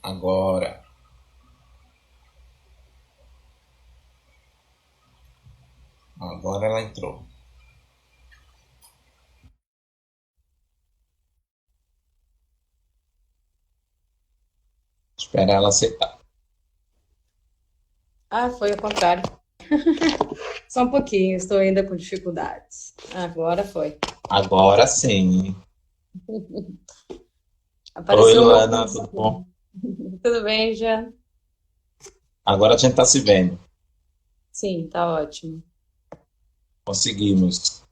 Agora, agora ela entrou. Espera ela aceitar. Ah, foi ao contrário. Só um pouquinho, estou ainda com dificuldades. Agora foi. Agora sim. Oi, Apareceu o meu Luana, curso tudo aqui. bom? Tudo bem, já? Agora a gente está se vendo. Sim, tá ótimo. Conseguimos.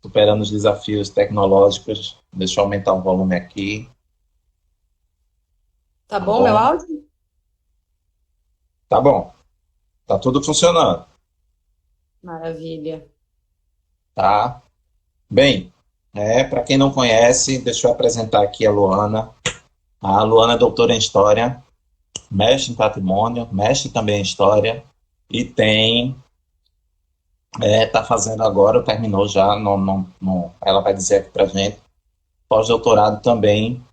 Superando os desafios tecnológicos. Deixa eu aumentar o volume aqui. Tá Tá bom meu bom? áudio? Tá bom. Tá tudo funcionando. Maravilha. Tá? Bem, para quem não conhece, deixa eu apresentar aqui a Luana. A Luana é doutora em História, mestre em Patrimônio, mestre também em História e tá fazendo agora, terminou já, ela vai dizer aqui pra gente, pós-doutorado também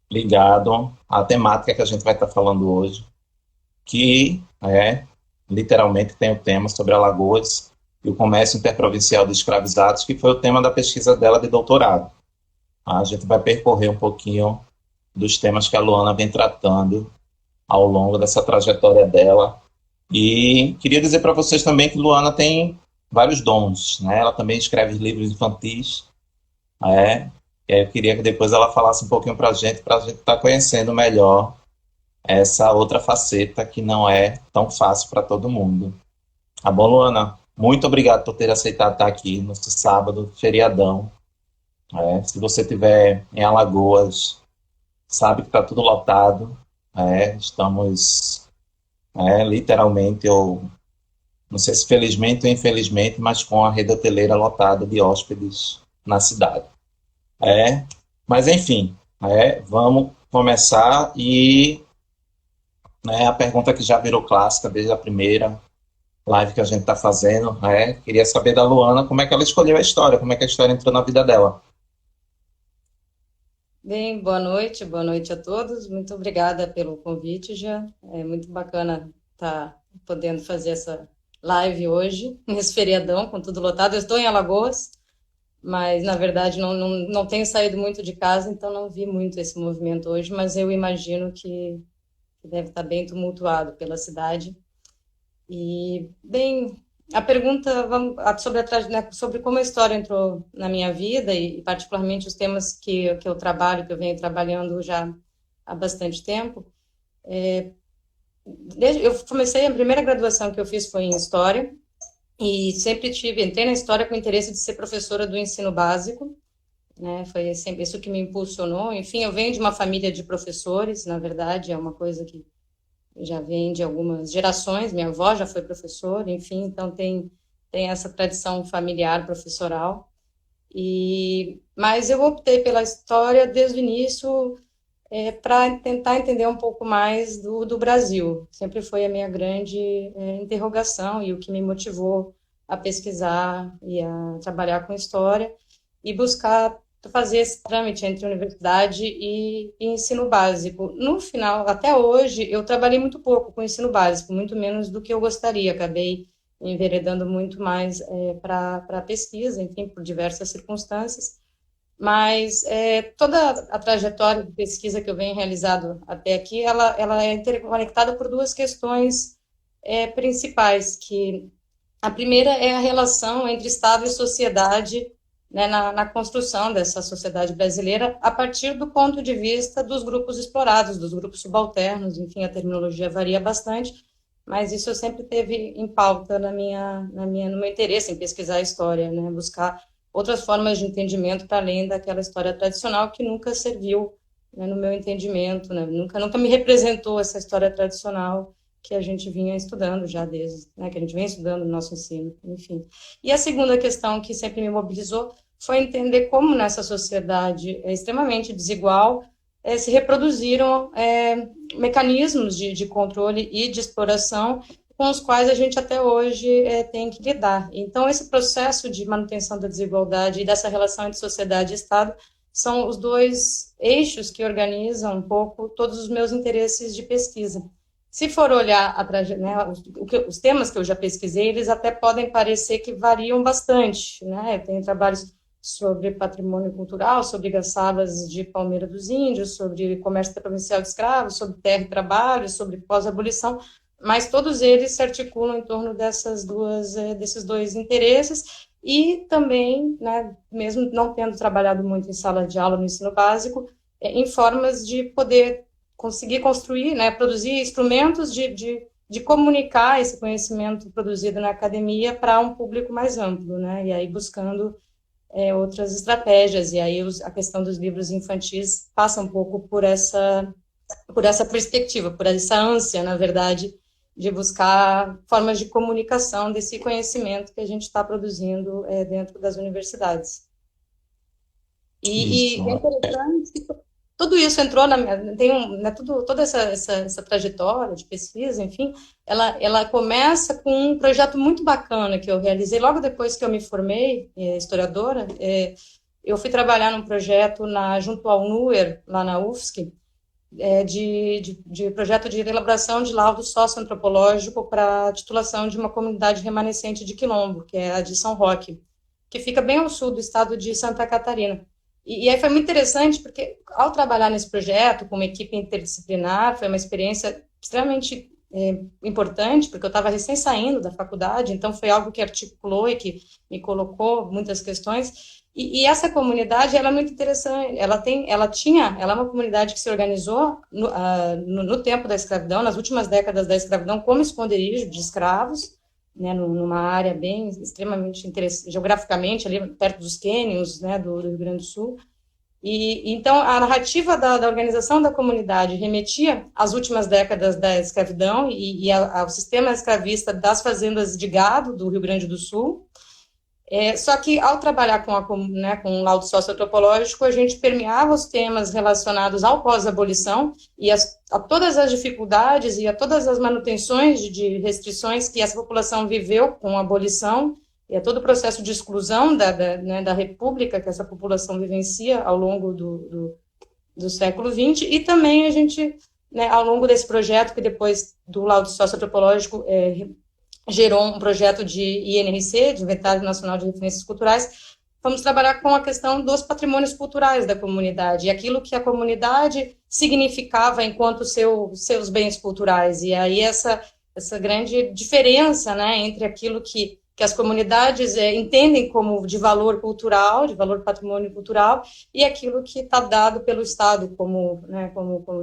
ligado à temática que a gente vai estar falando hoje, que literalmente tem o tema sobre Alagoas e o comércio interprovincial de escravizados, que foi o tema da pesquisa dela de doutorado. A gente vai percorrer um pouquinho dos temas que a Luana vem tratando ao longo dessa trajetória dela. E queria dizer para vocês também que Luana tem vários dons, né? Ela também escreve livros infantis, né? E aí eu queria que depois ela falasse um pouquinho para a gente estar conhecendo melhor essa outra faceta que não é tão fácil para todo mundo. Tá bom, Luana? Muito obrigado por ter aceitado estar aqui no sábado, feriadão. Se você estiver em Alagoas, sabe que está tudo lotado. Estamos literalmente, ou não sei se felizmente ou infelizmente, mas com a rede hoteleira lotada de hóspedes na cidade. É, mas enfim, vamos começar e a pergunta que já virou clássica desde a primeira live que a gente está fazendo, queria saber da Luana como é que ela escolheu a história, como é que a história entrou na vida dela. Bem, boa noite a todos. Muito obrigada pelo convite, já. É muito bacana estar podendo fazer essa live hoje, nesse feriadão, com tudo lotado. Eu estou em Alagoas, mas na verdade não tenho saído muito de casa, então não vi muito esse movimento hoje, mas eu imagino que deve estar bem tumultuado pela cidade. E, bem, a pergunta sobre, né, sobre como a história entrou na minha vida e particularmente os temas que eu trabalho, que eu venho trabalhando já há bastante tempo. Eu comecei, a primeira graduação que eu fiz foi em História e sempre entrei na História com o interesse de ser professora do ensino básico, né? Foi sempre isso que me impulsionou. Enfim, eu venho de uma família de professores, na verdade, é uma coisa que já vem de algumas gerações. Minha avó já foi professora, enfim, então tem essa tradição familiar professoral. Mas eu optei pela história desde o início, para tentar entender um pouco mais do Brasil. Sempre foi a minha grande interrogação e o que me motivou a pesquisar e a trabalhar com história e buscar fazer esse trâmite entre universidade e ensino básico. No final, até hoje, eu trabalhei muito pouco com ensino básico, muito menos do que eu gostaria. Acabei enveredando muito mais para pesquisa, enfim, por diversas circunstâncias. Mas toda a trajetória de pesquisa que eu venho realizado até aqui, ela é interconectada por duas questões principais, que a primeira é a relação entre Estado e sociedade, né, na construção dessa sociedade brasileira, a partir do ponto de vista dos grupos explorados, dos grupos subalternos, enfim, a terminologia varia bastante, mas isso eu sempre teve em pauta no meu interesse em pesquisar a história, né, buscar outras formas de entendimento para além daquela história tradicional que nunca serviu, né, no meu entendimento, né, nunca me representou essa história tradicional que a gente vinha estudando já desde, né, que a gente vem estudando no nosso ensino, enfim. E a segunda questão que sempre me mobilizou foi entender como nessa sociedade extremamente desigual se reproduziram mecanismos de controle e de exploração com os quais a gente até hoje tem que lidar. Então, esse processo de manutenção da desigualdade e dessa relação entre sociedade e Estado são os dois eixos que organizam um pouco todos os meus interesses de pesquisa. Se for olhar né, os temas que eu já pesquisei, eles até podem parecer que variam bastante, né? Eu tenho trabalhos sobre patrimônio cultural, sobre gaçabas de Palmeira dos Índios, sobre comércio provincial de escravos, sobre terra e trabalho, sobre pós-abolição, mas todos eles se articulam em torno desses dois interesses, e também, né, mesmo não tendo trabalhado muito em sala de aula no ensino básico, em formas de poder conseguir construir, né, produzir instrumentos de comunicar esse conhecimento produzido na academia para um público mais amplo, né, e aí buscando outras estratégias, e aí a questão dos livros infantis passa um pouco por essa perspectiva, por essa ânsia, na verdade, de buscar formas de comunicação desse conhecimento que a gente está produzindo dentro das universidades. E é interessante que tudo isso entrou toda essa trajetória de pesquisa, enfim, ela começa com um projeto muito bacana que eu realizei logo depois que eu me formei historiadora. Eu fui trabalhar num projeto junto ao NUER, lá na UFSC, de projeto de elaboração de laudo socioantropológico para a titulação de uma comunidade remanescente de Quilombo, que é a de São Roque, que fica bem ao sul do estado de Santa Catarina. E aí foi muito interessante, porque ao trabalhar nesse projeto com uma equipe interdisciplinar, foi uma experiência extremamente importante, porque eu estava recém saindo da faculdade, então foi algo que articulou e que me colocou muitas questões. E essa comunidade, ela é muito interessante, ela é uma comunidade que se organizou no tempo da escravidão, nas últimas décadas da escravidão, como esconderijo de escravos, né, numa área bem extremamente interessante, geograficamente, ali perto dos cânions, né, do Rio Grande do Sul. E então, a narrativa da organização da comunidade remetia às últimas décadas da escravidão e ao sistema escravista das fazendas de gado do Rio Grande do Sul. Só que, ao trabalhar com o laudo socioantropológico, a gente permeava os temas relacionados ao pós-abolição e a todas as dificuldades e a todas as manutenções de restrições que essa população viveu com a abolição, e a todo o processo de exclusão da república que essa população vivencia ao longo do século XX, e também a gente, né, ao longo desse projeto, que depois do laudo socioantropológico gerou um projeto de INRC, de Inventário Nacional de Referências Culturais, vamos trabalhar com a questão dos patrimônios culturais da comunidade, e aquilo que a comunidade significava enquanto seus bens culturais, e aí essa grande diferença, né, entre aquilo que as comunidades entendem como de valor cultural, de valor patrimônio cultural, e aquilo que está dado pelo Estado como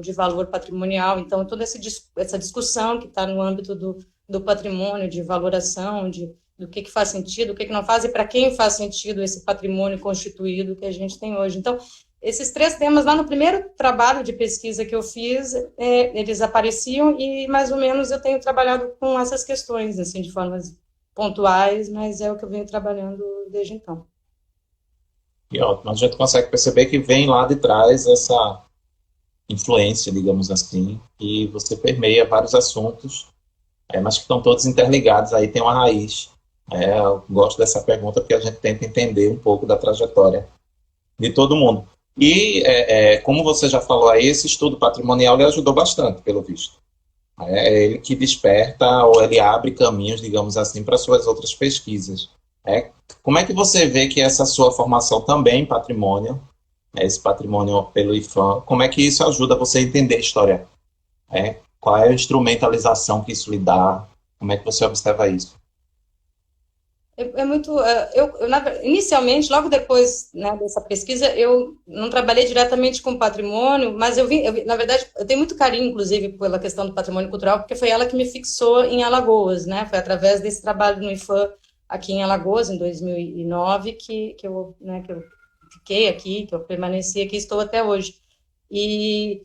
de valor patrimonial. Então, toda essa discussão que está no âmbito do patrimônio, de valoração, do que faz sentido, o que não faz, e para quem faz sentido esse patrimônio constituído que a gente tem hoje. Então, esses três temas, lá no primeiro trabalho de pesquisa que eu fiz, eles apareciam, e mais ou menos eu tenho trabalhado com essas questões, assim, de formas pontuais, mas é o que eu venho trabalhando desde então. E ótimo, a gente consegue perceber que vem lá de trás essa influência, digamos assim, e você permeia vários assuntos, mas que estão todos interligados, aí tem uma raiz. Eu gosto dessa pergunta porque a gente tenta entender um pouco da trajetória de todo mundo. E, como você já falou aí, esse estudo patrimonial lhe ajudou bastante, pelo visto. É ele que desperta, ou ele abre caminhos, digamos assim, para suas outras pesquisas. Como é que você vê que essa sua formação também em patrimônio, esse patrimônio pelo IPHAN, como é que isso ajuda você a entender a história? Qual é a instrumentalização que isso lhe dá? Como é que você observa isso? Inicialmente, logo depois, né, dessa pesquisa, eu não trabalhei diretamente com patrimônio, mas na verdade, eu tenho muito carinho, inclusive, pela questão do patrimônio cultural, porque foi ela que me fixou em Alagoas, né? Foi através desse trabalho no IPHAN aqui em Alagoas, em 2009, que eu fiquei aqui, que eu permaneci aqui, estou até hoje. E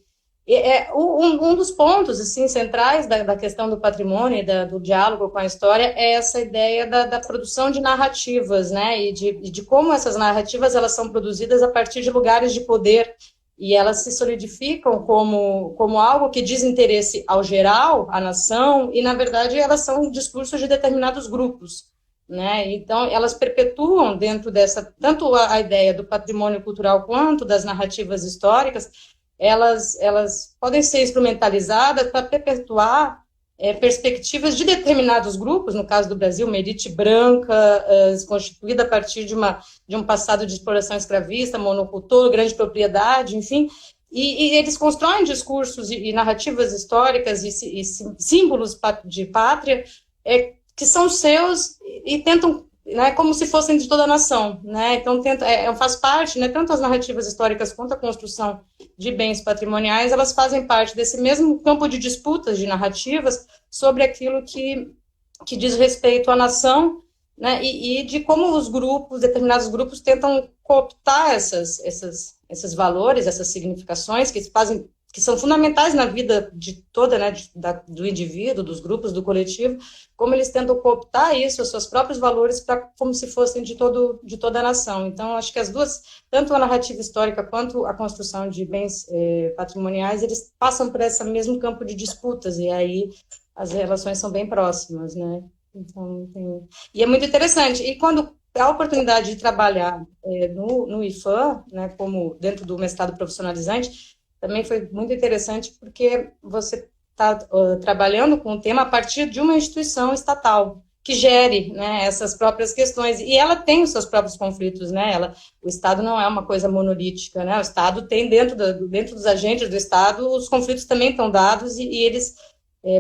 um dos pontos assim, centrais da questão do patrimônio e do diálogo com a história é essa ideia da produção de narrativas, né? E de como essas narrativas elas são produzidas a partir de lugares de poder, e elas se solidificam como algo que diz interesse ao geral, à nação, e, na verdade, elas são discursos de determinados grupos. né? Então, elas perpetuam dentro dessa, tanto a ideia do patrimônio cultural quanto das narrativas históricas, elas podem ser instrumentalizadas para perpetuar perspectivas de determinados grupos, no caso do Brasil, uma elite branca, constituída a partir de um passado de exploração escravista, monocultor, grande propriedade, enfim, e eles constroem discursos e narrativas históricas e símbolos de pátria que são seus e tentam, né, como se fossem de toda a nação, né? Então faz parte, né, tanto as narrativas históricas quanto a construção de bens patrimoniais, elas fazem parte desse mesmo campo de disputas de narrativas sobre aquilo que diz respeito à nação, né, e de como os grupos, determinados grupos, tentam cooptar esses valores, essas significações que são fundamentais na vida de toda, né, do indivíduo, dos grupos, do coletivo, como eles tentam cooptar isso, os seus próprios valores, como se fossem de toda a nação. Então, acho que as duas, tanto a narrativa histórica quanto a construção de bens patrimoniais, eles passam por esse mesmo campo de disputas, e aí as relações são bem próximas, né? Então, e é muito interessante. E quando a oportunidade de trabalhar no IFAM, né, como dentro do mestrado profissionalizante, também foi muito interessante porque você está trabalhando com o tema a partir de uma instituição estatal que gere, né, essas próprias questões, e ela tem os seus próprios conflitos, né? O Estado não é uma coisa monolítica, né? O Estado tem dentro dos agentes do Estado, os conflitos também estão dados e eles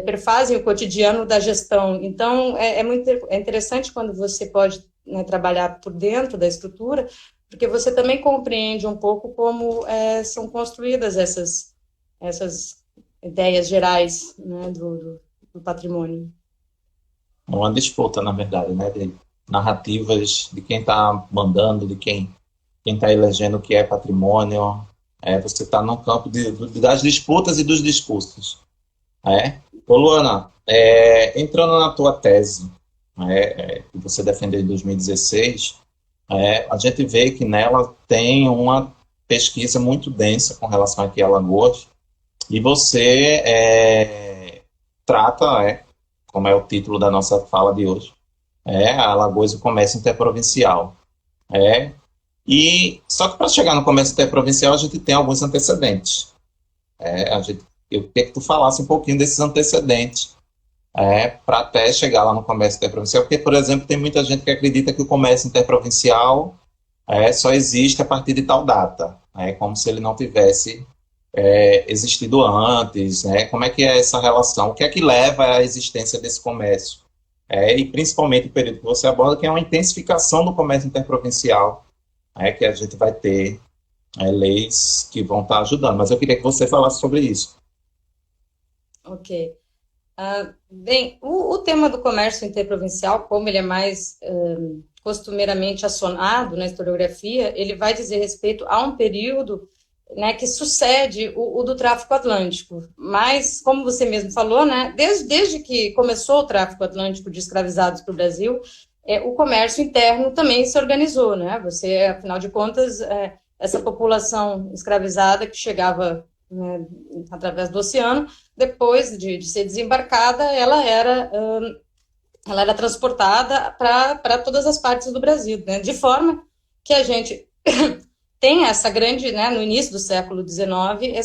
perfazem o cotidiano da gestão. Então, é muito interessante quando você pode, né, trabalhar por dentro da estrutura, porque você também compreende um pouco como são construídas essas ideias gerais, né, do patrimônio. Uma disputa, na verdade, né, de narrativas de quem está mandando, de quem está elegendo o que é patrimônio. Você está no campo das disputas e dos discursos. Ô, Luana, entrando na tua tese, que você defendeu em 2016, a gente vê que nela tem uma pesquisa muito densa com relação aqui a Alagoas, e você trata, como é o título da nossa fala de hoje, Alagoas e o comércio interprovincial. Só que para chegar no comércio interprovincial a gente tem alguns antecedentes. Eu queria que tu falasse um pouquinho desses antecedentes, para até chegar lá no comércio interprovincial, porque, por exemplo, tem muita gente que acredita que o comércio interprovincial só existe a partir de tal data, como se ele não tivesse existido antes, como é que é essa relação, o que é que leva à existência desse comércio, e principalmente o período que você aborda, que é uma intensificação do comércio interprovincial, que a gente vai ter leis que vão estar ajudando, mas eu queria que você falasse sobre isso. Ok. Bem, o tema do comércio interprovincial, como ele é mais costumeiramente acionado na historiografia, ele vai dizer respeito a um período, né, que sucede o do tráfico atlântico. Mas, como você mesmo falou, né, desde que começou o tráfico atlântico de escravizados para o Brasil, o comércio interno também se organizou, né? Afinal de contas, essa população escravizada que chegava, né, através do oceano, depois de ser desembarcada, ela era transportada para todas as partes do Brasil, né, de forma que a gente tem essa grande, né, no início do século XIX,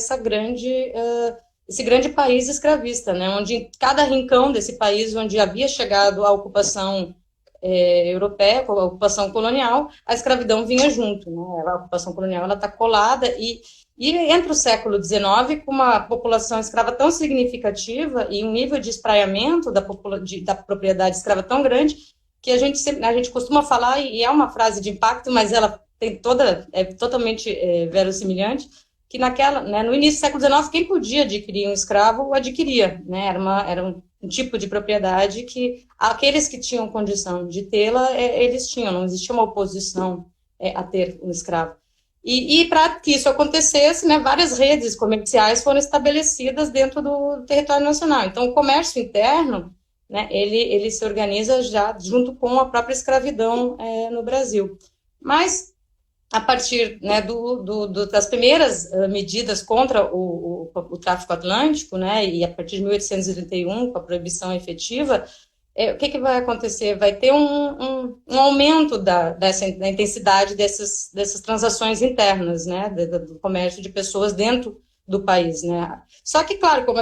esse grande país escravista, né, onde em cada rincão desse país onde havia chegado a ocupação europeia, a ocupação colonial, a escravidão vinha junto, né? A ocupação colonial está colada e entre o século XIX, com uma população escrava tão significativa e um nível de espraiamento da propriedade escrava tão grande, que a gente costuma falar, e é uma frase de impacto, mas ela é totalmente verossimilhante, que né, no início do século XIX, quem podia adquirir um escravo, o adquiria, né? Era um tipo de propriedade que aqueles que tinham condição de tê-la, eles tinham, não existia uma oposição a ter um escravo. E para que isso acontecesse, né, várias redes comerciais foram estabelecidas dentro do território nacional. Então, o comércio interno, né, ele se organiza já junto com a própria escravidão no Brasil. Mas, a partir, né, das primeiras medidas contra o tráfico atlântico, né, e a partir de 1831, com a proibição efetiva, o que vai acontecer? Vai ter um aumento da intensidade dessas transações internas, né, do comércio de pessoas dentro do país, né? Só que, claro, como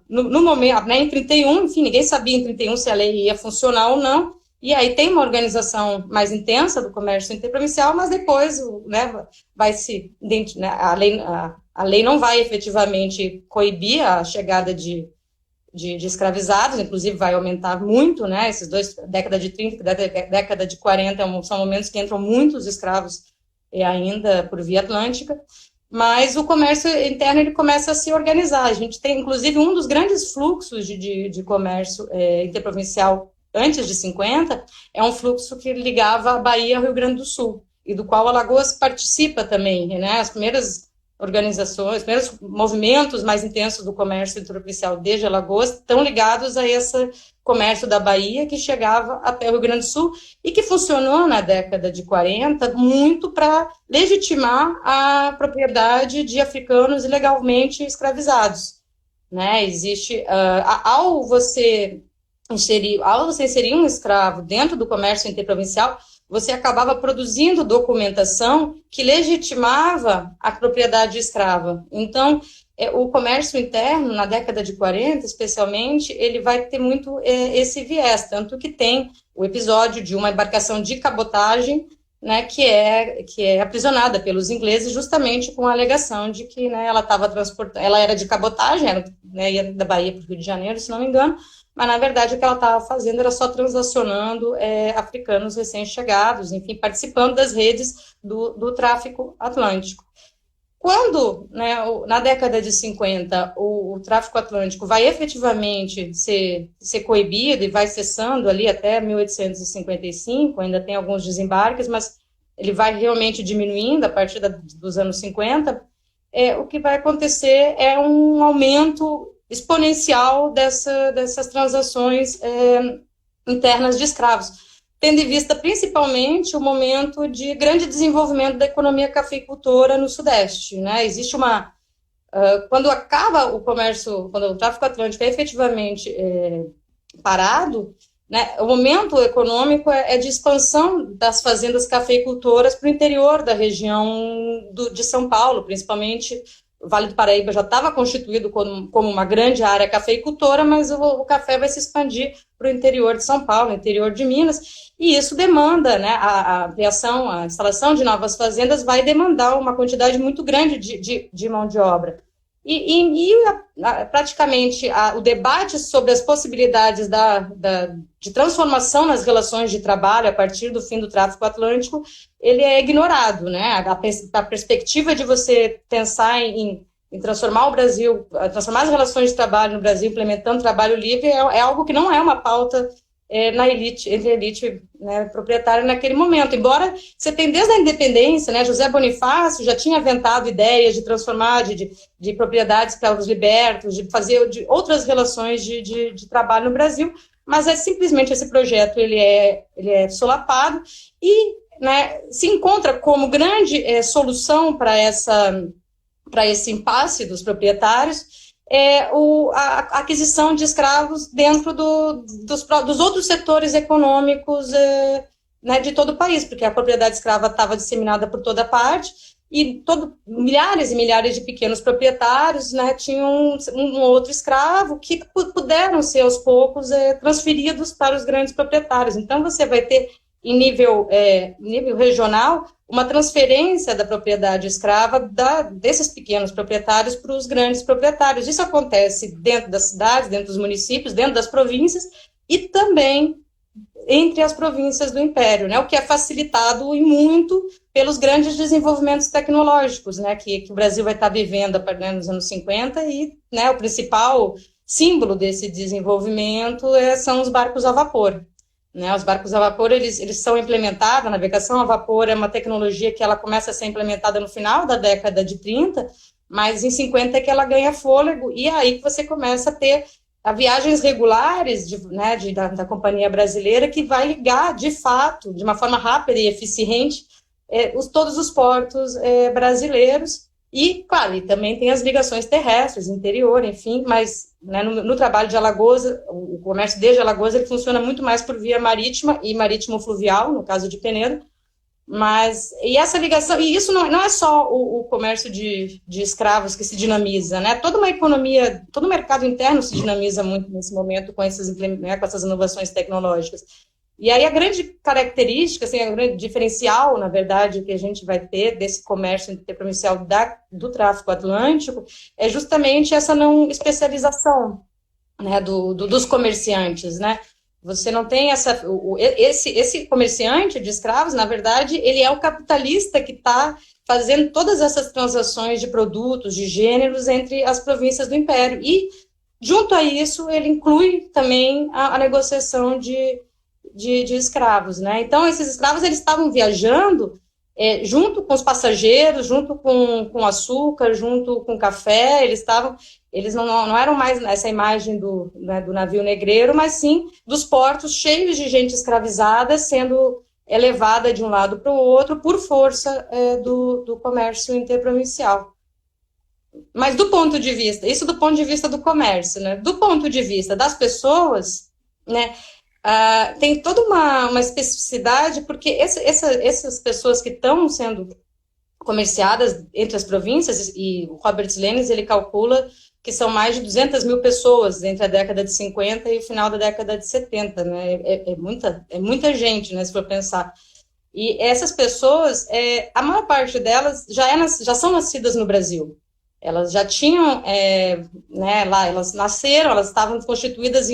no momento, né, em 31, enfim, ninguém sabia em 31 se a lei ia funcionar ou não, e aí tem uma organização mais intensa do comércio interprovincial, mas depois, né, né, a lei não vai efetivamente coibir a chegada de escravizados, inclusive vai aumentar muito, né, esses dois, década de 30, década de 40, são momentos que entram muitos escravos ainda por via atlântica, mas o comércio interno ele começa a se organizar. A gente tem, inclusive, um dos grandes fluxos de comércio interprovincial antes de 50, é um fluxo que ligava a Bahia ao Rio Grande do Sul, e do qual Alagoas participa também, né, as primeiras organizações, os primeiros movimentos mais intensos do comércio interprovincial desde Alagoas estão ligados a esse comércio da Bahia que chegava até o Rio Grande do Sul e que funcionou na década de 40 muito para legitimar a propriedade de africanos ilegalmente escravizados, né? Existe, ao você inserir um escravo dentro do comércio interprovincial, você acabava produzindo documentação que legitimava a propriedade escrava. Então, o comércio interno, na década de 40, especialmente, ele vai ter muito esse viés, tanto que tem o episódio de uma embarcação de cabotagem, né, que é aprisionada pelos ingleses justamente com a alegação de que, né, ela era de cabotagem, né, ia da Bahia para o Rio de Janeiro, se não me engano, mas, na verdade, o que ela estava fazendo era só transacionando africanos recém-chegados, enfim, participando das redes do tráfico atlântico. Quando, né, na década de 50, o tráfico atlântico vai efetivamente ser coibido e vai cessando ali até 1855, ainda tem alguns desembarques, mas ele vai realmente diminuindo a partir dos anos 50, o que vai acontecer é um aumento exponencial dessas transações internas de escravos, tendo em vista principalmente o momento de grande desenvolvimento da economia cafeicultora no Sudeste, né? Existe quando acaba o comércio, quando o tráfico atlântico é efetivamente parado, né, o momento econômico é de expansão das fazendas cafeicultoras para o interior da região de São Paulo, principalmente. O Vale do Paraíba já estava constituído como uma grande área cafeicultora, mas o café vai se expandir para o interior de São Paulo, interior de Minas, e isso demanda, né, a ampliação, a instalação de novas fazendas vai demandar uma quantidade muito grande de mão de obra. Praticamente o debate sobre as possibilidades de transformação nas relações de trabalho a partir do fim do tráfico atlântico, ele é ignorado, né? A perspectiva de você pensar em transformar o Brasil, transformar as relações de trabalho no Brasil, implementando trabalho livre, é algo que não é uma pauta entre a elite, né, proprietária naquele momento, embora você tenha desde a independência, né, José Bonifácio já tinha aventado ideias de transformar de propriedades para os libertos, de fazer outras relações de trabalho no Brasil, mas simplesmente esse projeto ele é solapado e, né, se encontra como grande solução para esse impasse dos proprietários a aquisição de escravos dentro dos outros setores econômicos, né, de todo o país, porque a propriedade escrava estava disseminada por toda parte, e milhares e milhares de pequenos proprietários, né, tinham um outro escravo que puderam ser, aos poucos, transferidos para os grandes proprietários. Então, você vai ter, em nível regional, uma transferência da propriedade escrava desses pequenos proprietários para os grandes proprietários. Isso acontece dentro das cidades, dentro dos municípios, dentro das províncias e também entre as províncias do Império, né, o que é facilitado e muito pelos grandes desenvolvimentos tecnológicos, né, que o Brasil vai estar vivendo nos anos 50 e, né, o principal símbolo desse desenvolvimento são os barcos a vapor. Né, os barcos a vapor, eles são implementados, a navegação a vapor é uma tecnologia que ela começa a ser implementada no final da década de 30, mas em 50 é que ela ganha fôlego, e é aí que você começa a ter viagens regulares da Companhia Brasileira, que vai ligar, de fato, de uma forma rápida e eficiente, todos os portos brasileiros, E, claro, e também tem as ligações terrestres, interior, enfim, mas né, no trabalho de Alagoas, o comércio desde Alagoas ele funciona muito mais por via marítima e marítimo-fluvial, no caso de Penedo, mas, e essa ligação, e isso não é só o comércio de escravos que se dinamiza, né? Toda uma economia, todo o mercado interno se dinamiza muito nesse momento com né, com essas inovações tecnológicas. E aí a grande característica, assim, a grande diferencial, na verdade, que a gente vai ter desse comércio interprovincial do tráfico atlântico é justamente essa não especialização, né, dos comerciantes, né? Você não tem esse comerciante de escravos, na verdade, ele é o capitalista que está fazendo todas essas transações de produtos, de gêneros entre as províncias do Império. E, junto a isso, ele inclui também a negociação de escravos, né? Então, esses escravos, eles estavam viajando junto com os passageiros, junto com açúcar, junto com café, eles não eram mais essa imagem do navio negreiro, mas sim dos portos cheios de gente escravizada sendo levada de um lado para o outro por força do comércio interprovincial. Mas do ponto de vista do comércio, né? Do ponto de vista das pessoas, né? Tem toda uma especificidade, porque essas pessoas que estão sendo comerciadas entre as províncias, e o Robert Lennes, ele calcula que são mais de 200 mil pessoas entre a década de 50 e o final da década de 70, né? É muita gente, né, se for pensar. E essas pessoas, a maior parte delas já são nascidas no Brasil. Elas já tinham, né, lá, elas nasceram, elas estavam constituídas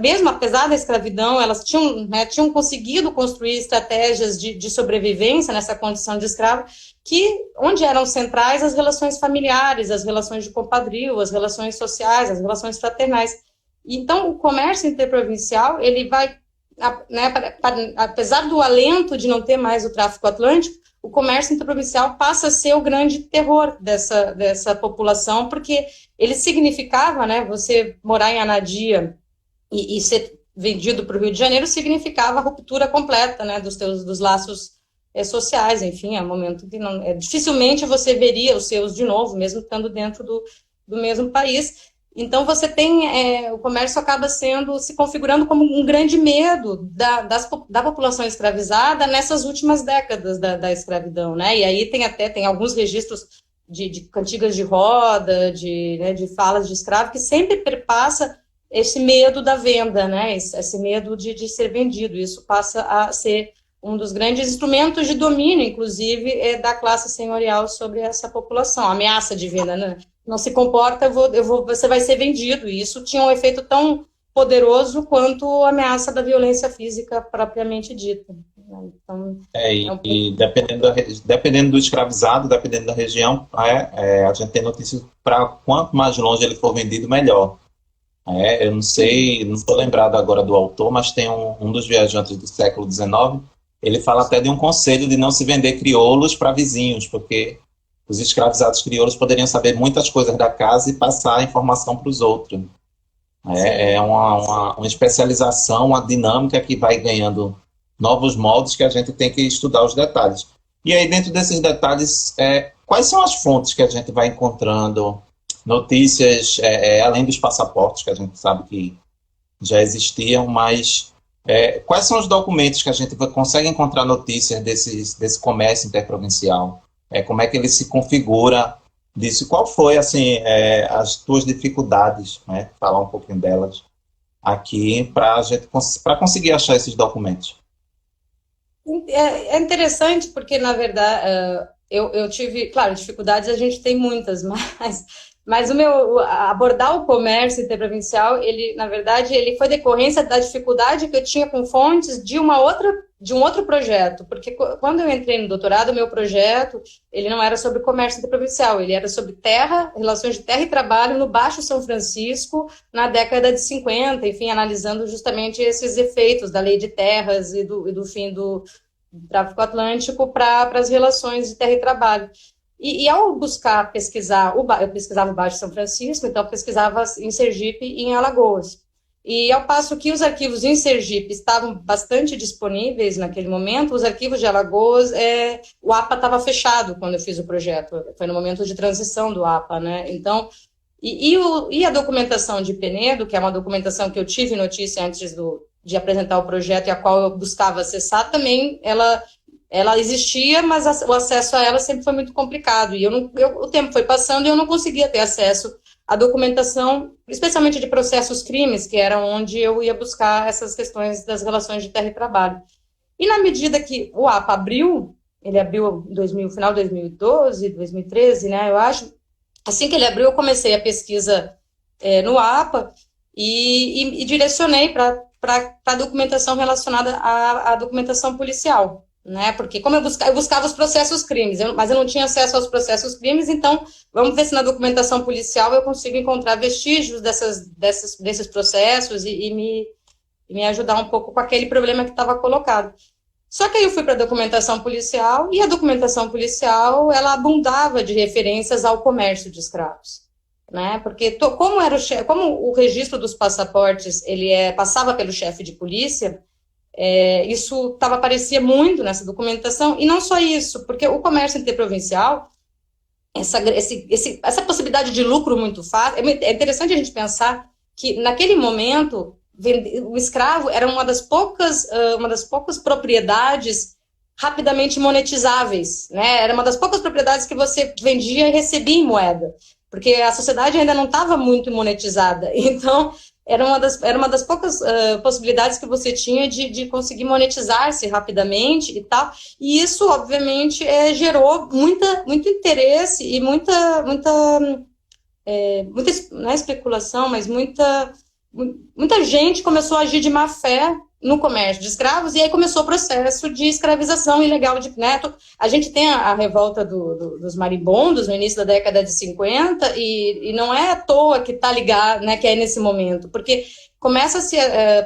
mesmo apesar da escravidão, elas tinham conseguido construir estratégias de sobrevivência nessa condição de escravo, onde eram centrais as relações familiares, as relações de compadrio, as relações sociais, as relações fraternais. Então, o comércio interprovincial, ele vai, né, apesar do alento de não ter mais o tráfico atlântico, o comércio interprovincial passa a ser o grande terror dessa população, porque ele significava, né, você morar em Anadia e ser vendido para o Rio de Janeiro significava a ruptura completa, né, dos laços sociais, enfim, é um momento que dificilmente você veria os seus de novo, mesmo estando dentro do mesmo país. Então você tem, o comércio acaba se configurando como um grande medo da população escravizada nessas últimas décadas da escravidão, né, e aí tem alguns registros de cantigas de roda, de falas de escravo, que sempre perpassa esse medo da venda, né? Esse medo de ser vendido. Isso passa a ser um dos grandes instrumentos de domínio, inclusive, da classe senhorial sobre essa população. A ameaça de venda, né? Não se comporta, você vai ser vendido. E isso tinha um efeito tão poderoso quanto a ameaça da violência física propriamente dita. Então, e dependendo do escravizado, dependendo da região, a gente tem notícias para quanto mais longe ele for vendido, melhor. Eu não sei, não estou lembrado agora do autor, mas tem um dos viajantes do século XIX, ele fala até de um conselho de não se vender crioulos para vizinhos, porque os escravizados crioulos poderiam saber muitas coisas da casa e passar a informação para os outros. É uma especialização, uma dinâmica que vai ganhando novos moldes que a gente tem que estudar os detalhes. E aí, dentro desses detalhes, quais são as fontes que a gente vai encontrando notícias, além dos passaportes, que a gente sabe que já existiam, mas quais são os documentos que a gente consegue encontrar notícias desse comércio interprovincial? Como é que ele se configura disso? Qual foi, assim, as tuas dificuldades, né? Falar um pouquinho delas aqui, para conseguir achar esses documentos. É interessante porque, na verdade, eu tive, claro, dificuldades a gente tem muitas, mas abordar o comércio interprovincial, na verdade, ele foi decorrência da dificuldade que eu tinha com fontes de um outro projeto, porque quando eu entrei no doutorado, o meu projeto, ele não era sobre comércio interprovincial, ele era sobre relações de terra e trabalho no Baixo São Francisco, na década de 50, enfim, analisando justamente esses efeitos da lei de terras e do fim do tráfico atlântico para as relações de terra e trabalho. E ao pesquisar, eu pesquisava o Baixo São Francisco, então eu pesquisava em Sergipe e em Alagoas. E ao passo que os arquivos em Sergipe estavam bastante disponíveis naquele momento, os arquivos de Alagoas, o APA estava fechado quando eu fiz o projeto, foi no momento de transição do APA, né? Então, e a documentação de Penedo, que é uma documentação que eu tive notícia antes de apresentar o projeto e a qual eu buscava acessar, também ela existia, mas o acesso a ela sempre foi muito complicado. E o tempo foi passando e eu não conseguia ter acesso à documentação, especialmente de processos crimes, que era onde eu ia buscar essas questões das relações de terra e trabalho. E na medida que o APA abriu, ele abriu final de 2012, 2013, né, eu acho. Assim que ele abriu, eu comecei a pesquisa no APA e direcionei para a documentação relacionada à documentação policial, né? Porque como eu buscava os processos crimes, mas eu não tinha acesso aos processos crimes, então vamos ver se na documentação policial eu consigo encontrar vestígios desses processos e me ajudar um pouco com aquele problema que estava colocado. Só que aí eu fui para a documentação policial, e a documentação policial, ela abundava de referências ao comércio de escravos, né? Porque como o registro dos passaportes, passava pelo chefe de polícia, isso aparecia muito nessa documentação, e não só isso, porque o comércio interprovincial, essa possibilidade de lucro muito fácil, é interessante a gente pensar que naquele momento o escravo era uma das poucas propriedades rapidamente monetizáveis, né? Era uma das poucas propriedades que você vendia e recebia em moeda, porque a sociedade ainda não estava muito monetizada. Então, era uma das poucas possibilidades que você tinha de conseguir monetizar-se rapidamente e tal. E isso, obviamente, gerou muito interesse e muita não é especulação, mas muita gente começou a agir de má fé no comércio de escravos, e aí começou o processo de escravização ilegal de neto. A gente tem a revolta dos maribondos no início da década de 50, e não é à toa que está ligado, né, que é nesse momento, porque começa-se,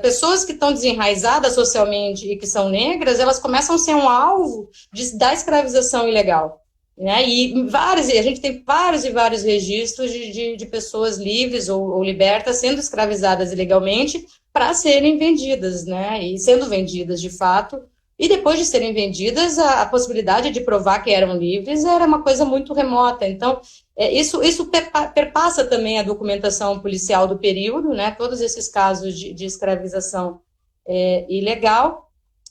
pessoas que estão desenraizadas socialmente e que são negras, elas começam a ser um alvo da escravização ilegal. Né? E a gente tem vários e vários registros de pessoas livres ou libertas sendo escravizadas ilegalmente para serem vendidas, né? E sendo vendidas de fato, e depois de serem vendidas, a possibilidade de provar que eram livres era uma coisa muito remota. Então, isso perpassa também a documentação policial do período, né? Todos esses casos de escravização ilegal.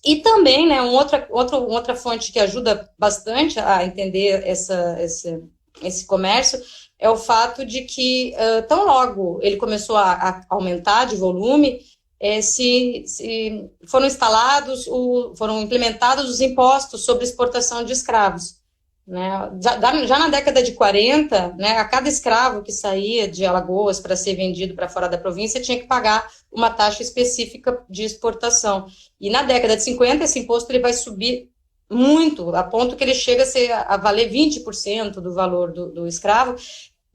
E também, né, outra fonte que ajuda bastante a entender esse comércio é o fato de que, tão logo ele começou a aumentar de volume, foram implementados os impostos sobre exportação de escravos. Né? Já na década de 40, né, a cada escravo que saía de Alagoas para ser vendido para fora da província tinha que pagar uma taxa específica de exportação. E na década de 50, esse imposto ele vai subir muito, a ponto que ele chega a valer 20% do valor do escravo.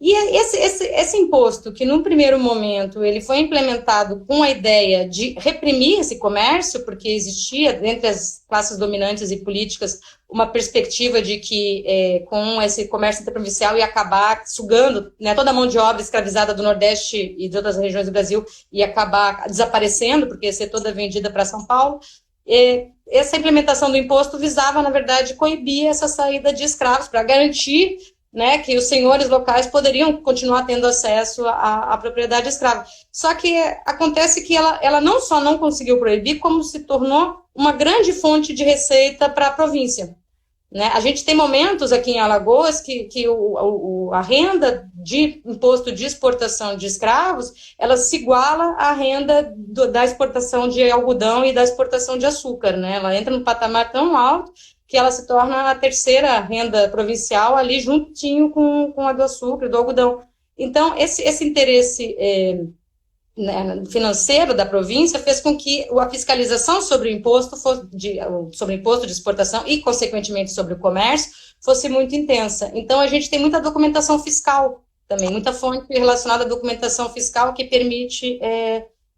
E esse imposto, que num primeiro momento ele foi implementado com a ideia de reprimir esse comércio, porque existia entre as classes dominantes e políticas uma perspectiva de que com esse comércio interprovincial ia acabar sugando, né, toda a mão de obra escravizada do Nordeste e de outras regiões do Brasil ia acabar desaparecendo, porque ia ser toda vendida para São Paulo. Essa implementação do imposto visava, na verdade, coibir essa saída de escravos para garantir, né, que os senhores locais poderiam continuar tendo acesso à propriedade escrava. Só que acontece que ela não só não conseguiu proibir, como se tornou uma grande fonte de receita para a província. Né? A gente tem momentos aqui em Alagoas que a renda de imposto de exportação de escravos, ela se iguala à renda da exportação de algodão e da exportação de açúcar. Né? Ela entra num patamar tão alto que ela se torna a terceira renda provincial ali juntinho com a do açúcar e do algodão. Então, esse interesse financeiro da província fez com que a fiscalização sobre o imposto de exportação e, consequentemente, sobre o comércio fosse muito intensa. Então, a gente tem muita documentação fiscal também, muita fonte relacionada à documentação fiscal que permite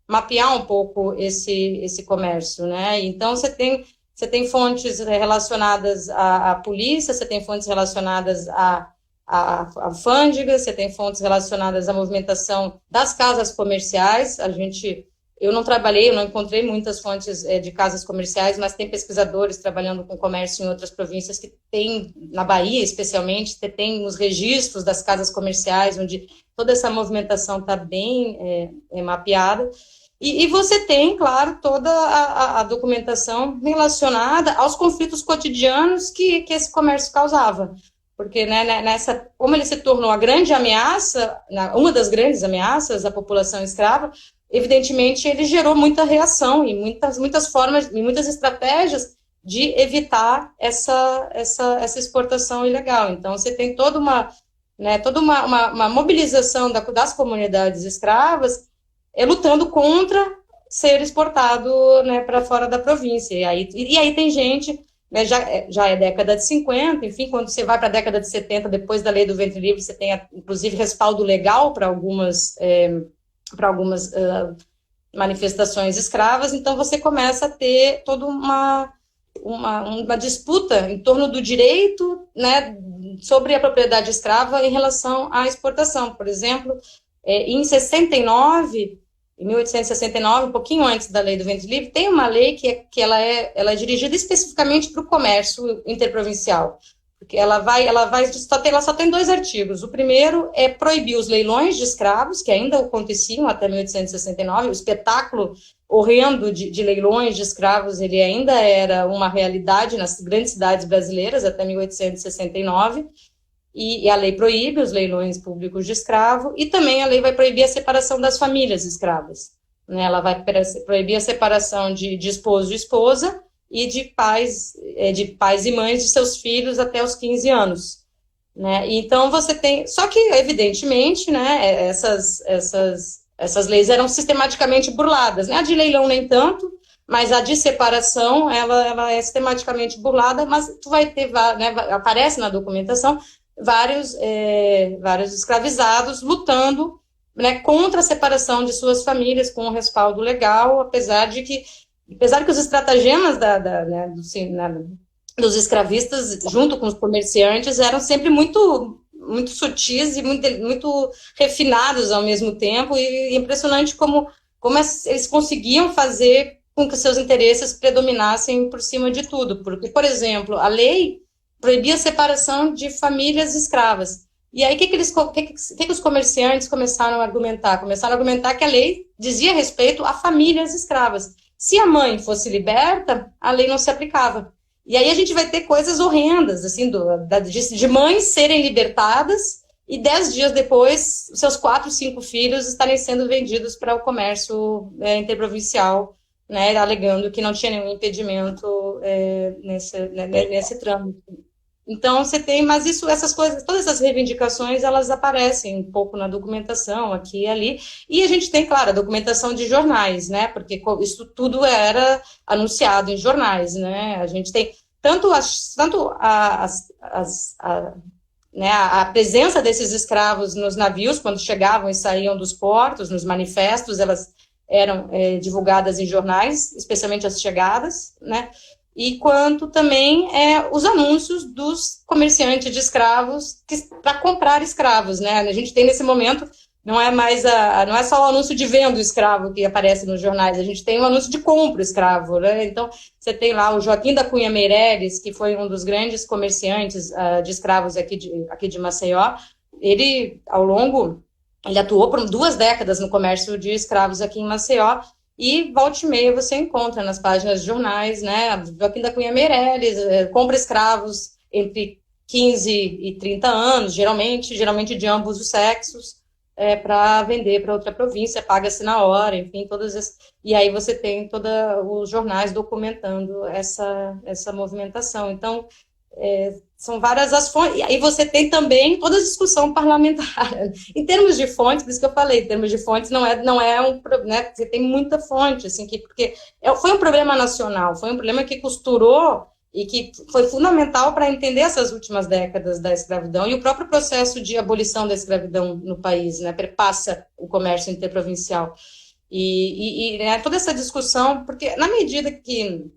mapear um pouco esse comércio, né? Então, você tem fontes relacionadas à polícia, você tem fontes relacionadas à alfândega, você tem fontes relacionadas à movimentação das casas comerciais. A gente eu não trabalhei, eu não encontrei muitas fontes de casas comerciais, mas tem pesquisadores trabalhando com comércio em outras províncias que tem, na Bahia especialmente, tem os registros das casas comerciais, onde toda essa movimentação está bem mapeada. E você tem, claro, toda a documentação relacionada aos conflitos cotidianos que esse comércio causava. Porque, né, como ele se tornou a grande ameaça, uma das grandes ameaças à população escrava, evidentemente ele gerou muita reação e muitas formas e muitas estratégias de evitar essa exportação ilegal. Então, você tem toda uma mobilização das comunidades escravas lutando contra ser exportado, né, para fora da província. E aí tem gente, né, já é década de 50, enfim, quando você vai para a década de 70, depois da lei do ventre livre, você tem, inclusive, respaldo legal para algumas manifestações escravas, então você começa a ter toda uma disputa em torno do direito, né, sobre a propriedade escrava em relação à exportação. Por exemplo, em 1869, um pouquinho antes da lei do ventre livre, tem uma lei que ela é dirigida especificamente para o comércio interprovincial, porque ela só tem 2 artigos. O primeiro é proibir os leilões de escravos, que ainda aconteciam até 1869, o espetáculo horrendo de leilões de escravos, ele ainda era uma realidade nas grandes cidades brasileiras até 1869, e a lei proíbe os leilões públicos de escravo, e também a lei vai proibir a separação das famílias escravas, né? Ela vai proibir a separação de esposo e esposa, e de pais e mães de seus filhos até os 15 anos, né? Então você tem, só que evidentemente, né, essas leis eram sistematicamente burladas, né? A de leilão nem tanto, mas a de separação ela é sistematicamente burlada, mas tu vai ter, né, aparece na documentação vários escravizados lutando, né, contra a separação de suas famílias com um respaldo legal, apesar que os estratagemas dos escravistas, junto com os comerciantes, eram sempre muito, muito sutis e muito refinados ao mesmo tempo, e impressionante como eles conseguiam fazer com que seus interesses predominassem por cima de tudo. Porque, por exemplo, a lei proibia a separação de famílias escravas. E aí, o que os comerciantes começaram a argumentar? Começaram a argumentar que a lei dizia respeito a famílias escravas. Se a mãe fosse liberta, a lei não se aplicava. E aí a gente vai ter coisas horrendas, assim, de mães serem libertadas e 10 dias depois, seus 4, 5 filhos estarem sendo vendidos para o comércio interprovincial, né, alegando que não tinha nenhum impedimento nesse trâmite. Então, você tem, mas essas coisas, todas essas reivindicações, elas aparecem um pouco na documentação, aqui e ali, e a gente tem, claro, a documentação de jornais, né, porque isso tudo era anunciado em jornais, né, a gente tem a presença desses escravos nos navios, quando chegavam e saíam dos portos, nos manifestos, elas eram divulgadas em jornais, especialmente as chegadas, né, e quanto também os anúncios dos comerciantes de escravos para comprar escravos, né? A gente tem nesse momento, não é só o anúncio de venda do escravo que aparece nos jornais, a gente tem o anúncio de compra do escravo, né? Então, você tem lá o Joaquim da Cunha Meireles, que foi um dos grandes comerciantes de escravos aqui de Maceió. Ele atuou por 2 décadas no comércio de escravos aqui em Maceió, e volta e meia você encontra nas páginas de jornais, né, Joaquim da Cunha Meireles compra escravos entre 15 e 30 anos, geralmente de ambos os sexos, para vender para outra província, paga-se na hora, enfim, e aí você tem todos os jornais documentando essa movimentação. Então, são várias as fontes, e aí você tem também toda a discussão parlamentar. Em termos de fontes, por isso que eu falei, em termos de fontes, não é um problema, né, você tem muita fonte, assim, porque foi um problema nacional, foi um problema que costurou e que foi fundamental para entender essas últimas décadas da escravidão e o próprio processo de abolição da escravidão no país, né, perpassa o comércio interprovincial. E né, toda essa discussão, porque na medida que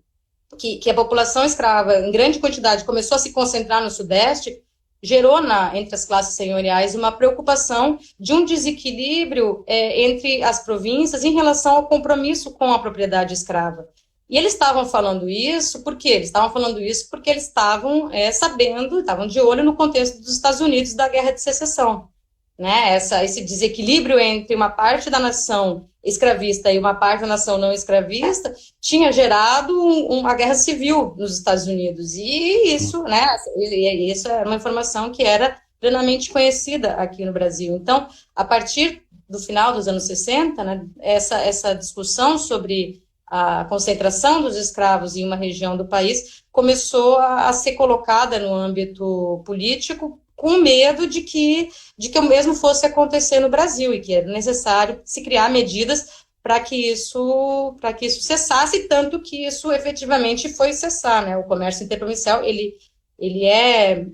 a população escrava, em grande quantidade, começou a se concentrar no Sudeste, gerou entre as classes senhoriais uma preocupação de um desequilíbrio entre as províncias em relação ao compromisso com a propriedade escrava. E eles estavam falando isso, por quê? Eles estavam falando isso porque eles estavam sabendo, estavam de olho no contexto dos Estados Unidos da Guerra de Secessão. Né? Esse desequilíbrio entre uma parte da nação escravista e uma parte da nação não escravista tinha gerado uma guerra civil nos Estados Unidos. E isso, né, isso é uma informação que era plenamente conhecida aqui no Brasil. Então, a partir do final dos anos 60, né, essa discussão sobre a concentração dos escravos em uma região do país começou a ser colocada no âmbito político, com medo de que o mesmo fosse acontecer no Brasil, e que era necessário se criar medidas para que isso cessasse, tanto que isso efetivamente foi cessar, né? O comércio interprovincial, ele é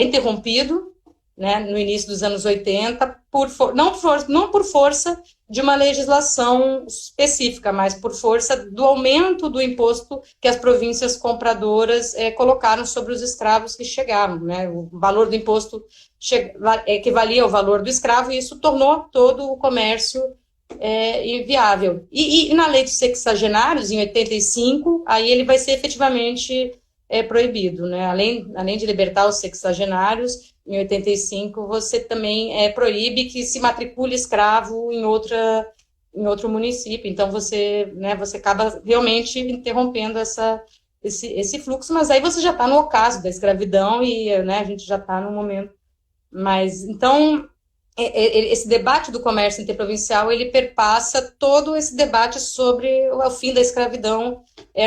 interrompido, né, no início dos anos 80, não por força de uma legislação específica, mas por força do aumento do imposto que as províncias compradoras colocaram sobre os escravos que chegavam, né? O valor do imposto equivalia ao valor do escravo, e isso tornou todo o comércio inviável. E na lei dos sexagenários, em 85, aí ele vai ser efetivamente proibido, né? Além de libertar os sexagenários, em 85, você também proíbe que se matricule escravo em outro município. Então, você acaba realmente interrompendo esse fluxo, mas aí você já está no ocaso da escravidão e, né, a gente já está no momento. Mas, então, esse debate do comércio interprovincial, ele perpassa todo esse debate sobre o fim da escravidão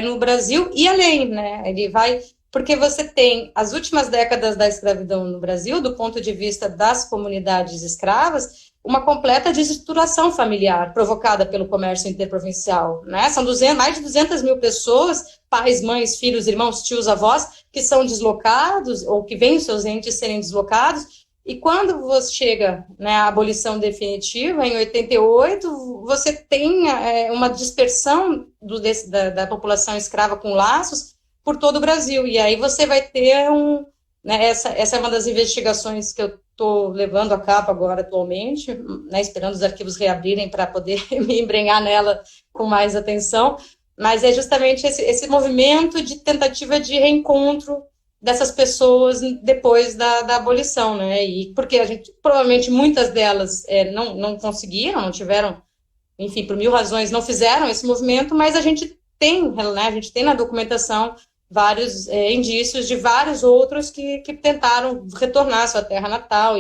no Brasil e além, né? Ele vai... Porque você tem as últimas décadas da escravidão no Brasil, do ponto de vista das comunidades escravas, uma completa desestruturação familiar provocada pelo comércio interprovincial, né? São mais de 200 mil pessoas, pais, mães, filhos, irmãos, tios, avós, que são deslocados ou que veem seus entes serem deslocados. E quando você chega, né, à abolição definitiva, em 88, você tem uma dispersão da população escrava com laços por todo o Brasil. E aí você vai ter né, essa é uma das investigações que eu estou levando a cabo agora atualmente, né, esperando os arquivos reabrirem para poder me embrenhar nela com mais atenção, mas é justamente esse movimento de tentativa de reencontro dessas pessoas depois da abolição, né? E porque provavelmente muitas delas não conseguiram, não tiveram, enfim, por mil razões, não fizeram esse movimento, mas a gente tem, né, a gente tem na documentação vários indícios de vários outros que tentaram retornar à sua terra natal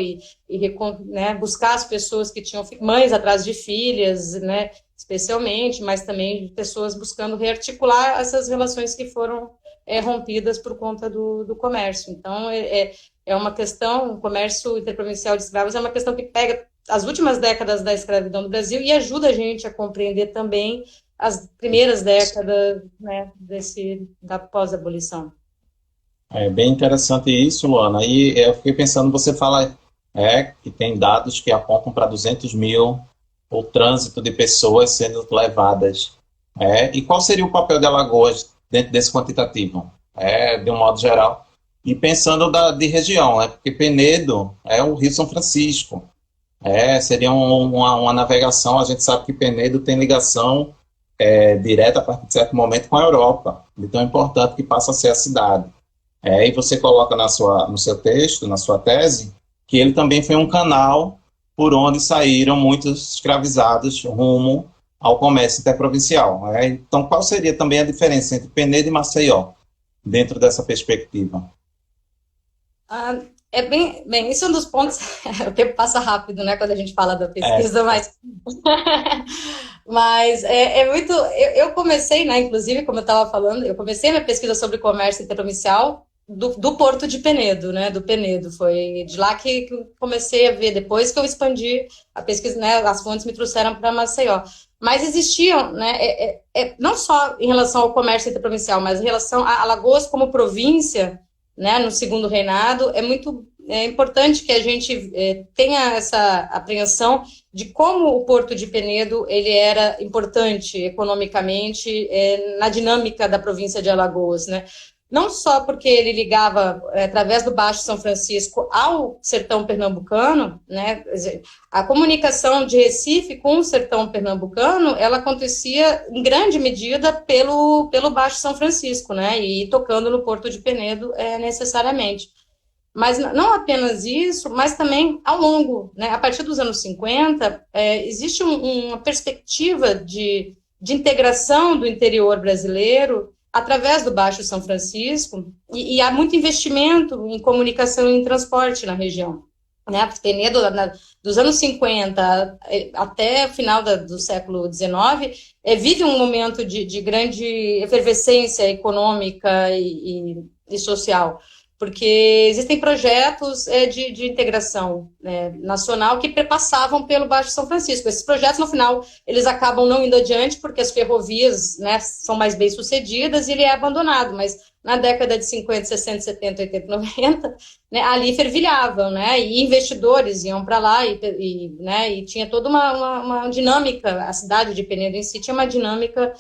né, buscar as pessoas que tinham mães atrás de filhas, né, especialmente, mas também pessoas buscando rearticular essas relações que foram rompidas por conta do comércio. Então, é uma questão, o comércio interprovincial de escravos é uma questão que pega as últimas décadas da escravidão do Brasil e ajuda a gente a compreender também as primeiras décadas, né, da pós-abolição. É bem interessante isso, Luana. E eu fiquei pensando, você fala que tem dados que apontam para 200 mil o trânsito de pessoas sendo levadas. E qual seria o papel de Alagoas dentro desse quantitativo? De um modo geral. E pensando de região, porque Penedo é o Rio São Francisco. Seria uma navegação, a gente sabe que Penedo tem ligação direta a partir de certo momento com a Europa, de tão importante que passa a ser a cidade. E você coloca no seu texto, na sua tese, que ele também foi um canal por onde saíram muitos escravizados rumo ao comércio interprovincial. Então, qual seria também a diferença entre Penedo e Maceió, dentro dessa perspectiva? Isso é um dos pontos, o tempo passa rápido, né, quando a gente fala da pesquisa, mas muito, eu comecei, né, inclusive, como eu estava falando, eu comecei minha pesquisa sobre comércio interprovincial do Porto de Penedo, né, do Penedo, foi de lá que eu comecei a ver, depois que eu expandi a pesquisa, né, as fontes me trouxeram para Maceió, mas existiam, né, não só em relação ao comércio interprovincial, mas em relação a Alagoas como província, né, no segundo reinado, é importante que a gente tenha essa apreensão de como o Porto de Penedo ele era importante economicamente na dinâmica da província de Alagoas, né? não só porque ele ligava, através do Baixo São Francisco, ao sertão pernambucano, né? A comunicação de Recife com o sertão pernambucano, ela acontecia em grande medida pelo Baixo São Francisco, né? E tocando no Porto de Penedo necessariamente. Mas não apenas isso, mas também ao longo, né? A partir dos anos 50, existe uma perspectiva de integração do interior brasileiro através do Baixo São Francisco, e há muito investimento em comunicação e em transporte na região. Né? Penedo, dos anos 50 até o final do século XIX, vive um momento de grande efervescência econômica e social, porque existem projetos de integração nacional que perpassavam pelo Baixo São Francisco. Esses projetos, no final, eles acabam não indo adiante, porque as ferrovias, né, são mais bem-sucedidas e ele é abandonado, mas na década de 50, 60, 70, 80, 90, né, ali fervilhavam, né, e investidores iam para lá, e tinha toda uma dinâmica, a cidade de Penedo em si tinha uma dinâmica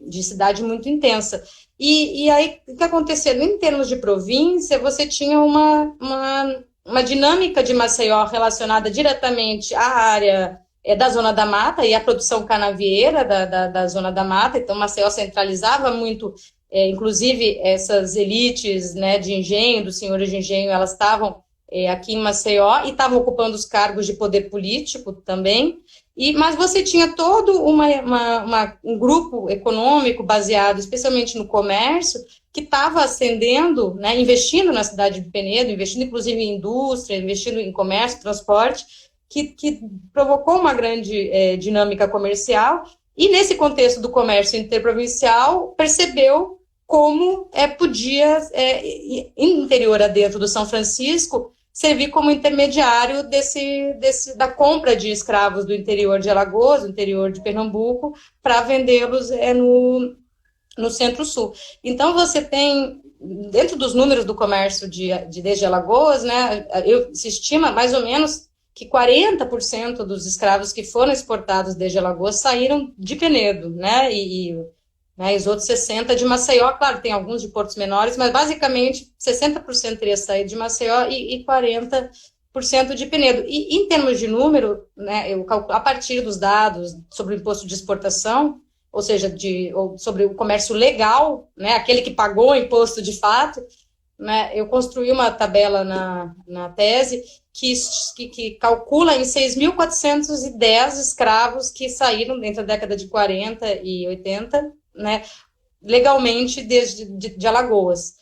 de cidade muito intensa. E aí, o que aconteceu? Em termos de província, você tinha uma dinâmica de Maceió relacionada diretamente à área da Zona da Mata e à produção canavieira da Zona da Mata. Então, Maceió centralizava muito, inclusive, essas elites, né, de engenho, dos senhores de engenho, elas estavam aqui em Maceió e estavam ocupando os cargos de poder político também. Mas você tinha todo um grupo econômico baseado especialmente no comércio, que estava ascendendo, né, investindo na cidade de Penedo, investindo inclusive em indústria, investindo em comércio, transporte, que provocou uma grande dinâmica comercial, e nesse contexto do comércio interprovincial, percebeu como podia, interior adentro do São Francisco, servir como intermediário da compra de escravos do interior de Alagoas, do interior de Pernambuco, para vendê-los no Centro-Sul. Então, você tem, dentro dos números do comércio desde Alagoas, né, se estima mais ou menos que 40% dos escravos que foram exportados desde Alagoas saíram de Penedo, né, né, os outros 60% de Maceió. Claro, tem alguns de portos menores, mas basicamente 60% teria saído de Maceió e 40% de Penedo. E em termos de número, né, eu calculo, a partir dos dados sobre o imposto de exportação, ou seja, sobre o comércio legal, né, aquele que pagou o imposto de fato, né, eu construí uma tabela na tese que calcula em 6.410 escravos que saíram entre a década de 40 e 80, né, legalmente de Alagoas.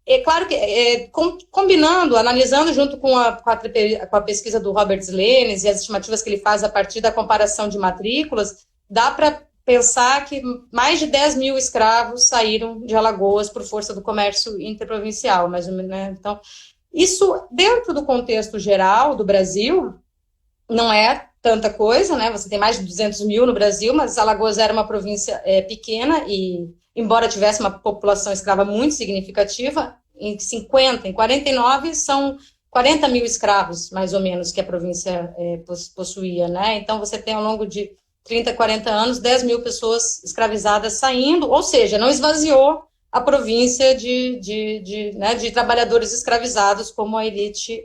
É claro que, combinando, analisando junto com a pesquisa do Robert Slenes e as estimativas que ele faz a partir da comparação de matrículas, dá para pensar que mais de 10 mil escravos saíram de Alagoas por força do comércio interprovincial, mais ou menos, né? Então, isso, dentro do contexto geral do Brasil, não é tanta coisa, né? Você tem mais de 200 mil no Brasil, mas Alagoas era uma província pequena e, embora tivesse uma população escrava muito significativa, em 49 são 40 mil escravos, mais ou menos, que a província possuía, né? Então, você tem, ao longo de 30, 40 anos, 10 mil pessoas escravizadas saindo, ou seja, não esvaziou a província de trabalhadores escravizados, como a elite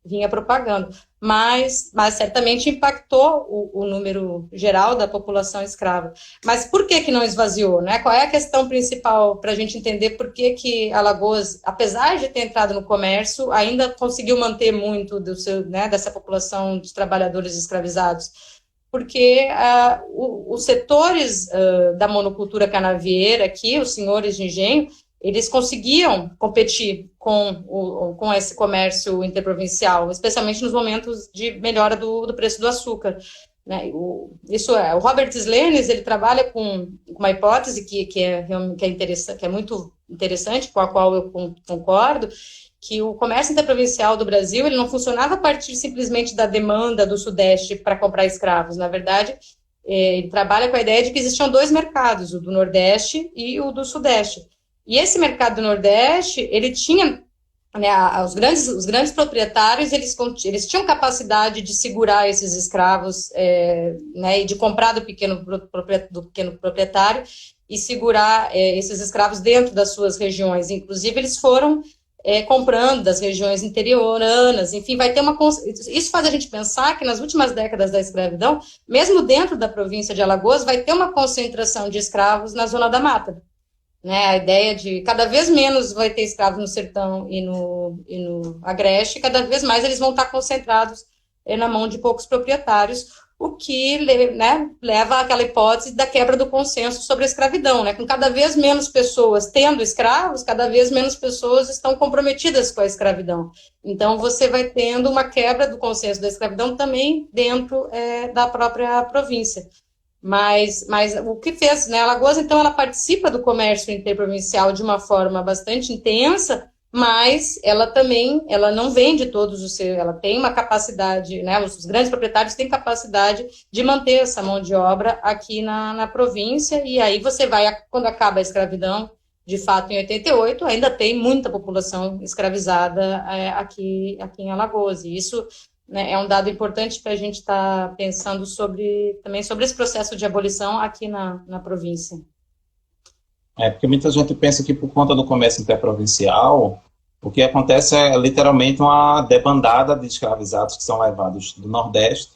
vinha propagando, mas certamente impactou o número geral da população escrava. Mas por que não esvaziou, né? Qual é a questão principal para a gente entender por que Alagoas, apesar de ter entrado no comércio, ainda conseguiu manter muito dessa população de trabalhadores escravizados? Porque os setores da monocultura canavieira aqui, os senhores de engenho, eles conseguiam competir com esse comércio interprovincial, especialmente nos momentos de melhora do preço do açúcar. Né? O Robert Slenes, ele trabalha com uma hipótese que é muito interessante, com a qual eu concordo, que o comércio interprovincial do Brasil ele não funcionava a partir simplesmente da demanda do Sudeste para comprar escravos. Na verdade, ele trabalha com a ideia de que existiam dois mercados, o do Nordeste e o do Sudeste. E esse mercado do Nordeste, ele tinha né, os grandes proprietários, eles tinham capacidade de segurar esses escravos, né, e de comprar do pequeno proprietário e segurar esses escravos dentro das suas regiões. Inclusive, eles foram comprando das regiões interioranas, enfim, vai ter isso faz a gente pensar que nas últimas décadas da escravidão, mesmo dentro da província de Alagoas, vai ter uma concentração de escravos na Zona da Mata, né? A ideia de cada vez menos vai ter escravos no sertão e no agreste, cada vez mais eles vão estar concentrados na mão de poucos proprietários, o que, né, leva àquela hipótese da quebra do consenso sobre a escravidão, né? Com cada vez menos pessoas tendo escravos, cada vez menos pessoas estão comprometidas com a escravidão. Então, você vai tendo uma quebra do consenso da escravidão também dentro da própria província. Mas o que fez, né? Alagoas, então, ela participa do comércio interprovincial de uma forma bastante intensa, mas ela não vende todos os seus, ela tem uma capacidade, né, os grandes proprietários têm capacidade de manter essa mão de obra aqui na província, e aí você vai, quando acaba a escravidão, de fato, em 88, ainda tem muita população escravizada aqui em Alagoas, e isso, né, é um dado importante para a gente estar pensando também sobre esse processo de abolição aqui na província. Porque muita gente pensa que por conta do comércio interprovincial, o que acontece é literalmente uma debandada de escravizados que são levados do Nordeste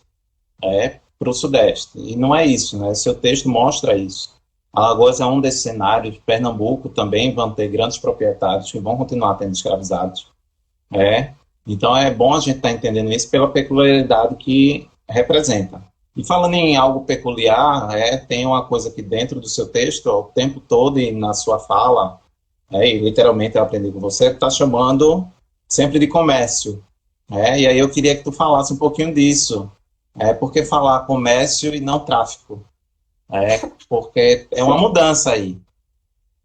para o Sudeste. E não é isso, né? Seu texto mostra isso. Alagoas é um desses cenários, Pernambuco também vão ter grandes proprietários que vão continuar tendo escravizados. Então é bom a gente estar entendendo isso pela peculiaridade que representa. E falando em algo peculiar, tem uma coisa que dentro do seu texto, o tempo todo e na sua fala, e literalmente eu aprendi com você, está chamando sempre de comércio. E aí eu queria que tu falasse um pouquinho disso. Por que falar comércio e não tráfico? Porque é uma mudança aí.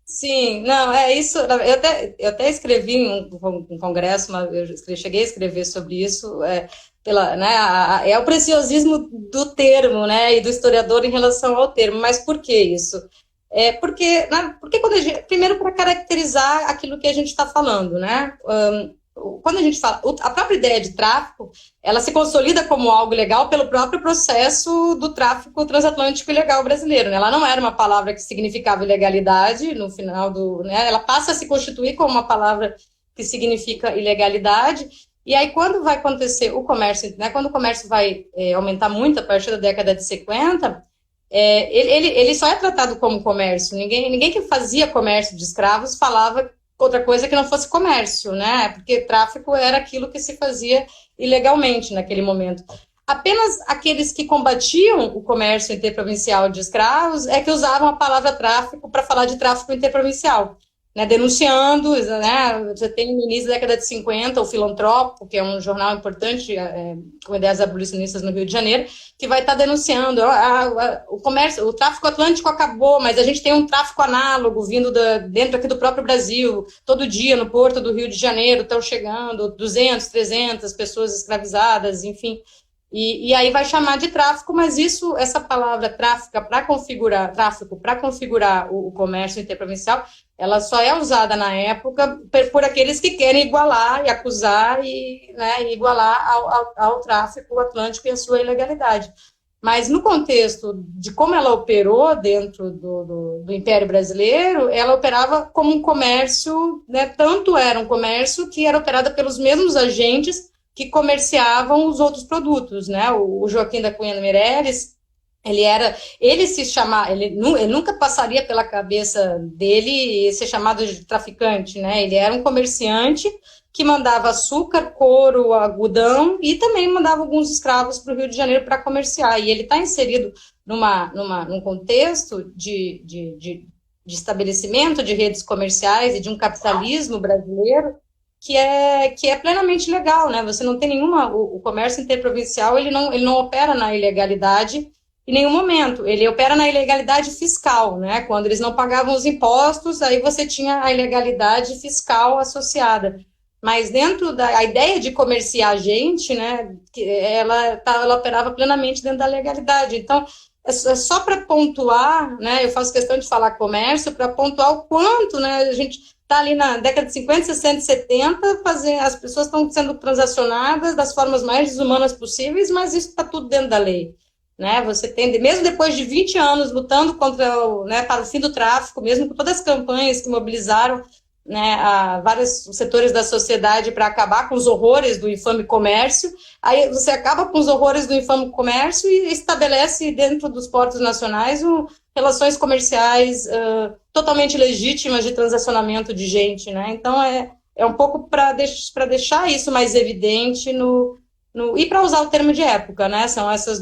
Sim, não, é isso. Eu até escrevi em um congresso, eu cheguei a escrever sobre isso, né, é o preciosismo do termo, né, e do historiador em relação ao termo. Mas por que isso? Porque quando primeiro, para caracterizar aquilo que a gente está falando, né? Quando a gente fala, a própria ideia de tráfico, ela se consolida como algo legal pelo próprio processo do tráfico transatlântico ilegal brasileiro, né? Ela não era uma palavra que significava ilegalidade no final né? Ela passa a se constituir como uma palavra que significa ilegalidade. E aí, quando vai acontecer o comércio, né? Quando o comércio vai aumentar muito a partir da década de 50, ele só é tratado como comércio. Ninguém que fazia comércio de escravos falava outra coisa que não fosse comércio, né? Porque tráfico era aquilo que se fazia ilegalmente naquele momento. Apenas aqueles que combatiam o comércio interprovincial de escravos é que usavam a palavra tráfico para falar de tráfico interprovincial, né? Denunciando, né? Você tem no início da década de 50 o Filantropo, que é um jornal importante com ideias abolicionistas no Rio de Janeiro, que vai estar denunciando o comércio, o tráfico atlântico acabou, mas a gente tem um tráfico análogo vindo dentro aqui do próprio Brasil. Todo dia no porto do Rio de Janeiro estão chegando 200, 300 pessoas escravizadas, enfim. E aí vai chamar de tráfico, mas essa palavra tráfico para configurar o comércio interprovincial, ela só é usada na época por aqueles que querem igualar e acusar né, e igualar ao tráfico atlântico e a sua ilegalidade. Mas no contexto de como ela operou dentro do Império Brasileiro, ela operava como um comércio, né, tanto era um comércio que era operado pelos mesmos agentes que comerciavam os outros produtos, né? O Joaquim da Cunha Meireles, ele nunca passaria pela cabeça dele ser chamado de traficante, né? Ele era um comerciante que mandava açúcar, couro, algodão e também mandava alguns escravos para o Rio de Janeiro para comerciar. E ele está inserido num contexto de estabelecimento de redes comerciais e de um capitalismo brasileiro que é plenamente legal, né? Você não tem o comércio interprovincial, ele não opera na ilegalidade em nenhum momento, ele opera na ilegalidade fiscal, né? Quando eles não pagavam os impostos, aí você tinha a ilegalidade fiscal associada. Mas dentro da ideia de comerciar gente, né, ela operava plenamente dentro da legalidade. Então, é só para pontuar, né, eu faço questão de falar comércio, para pontuar o quanto, né, está ali na década de 50, 60, 70, as pessoas estão sendo transacionadas das formas mais desumanas possíveis, mas isso está tudo dentro da lei. Né? Você tem, mesmo depois de 20 anos lutando para o fim do tráfico, mesmo com todas as campanhas que mobilizaram, né, vários setores da sociedade para acabar com os horrores do infame comércio, aí você acaba com os horrores do infame comércio e estabelece dentro dos portos nacionais relações comerciais totalmente legítimas de transacionamento de gente, né? Então é um pouco para deixar isso mais evidente e para usar o termo de época, né? São esses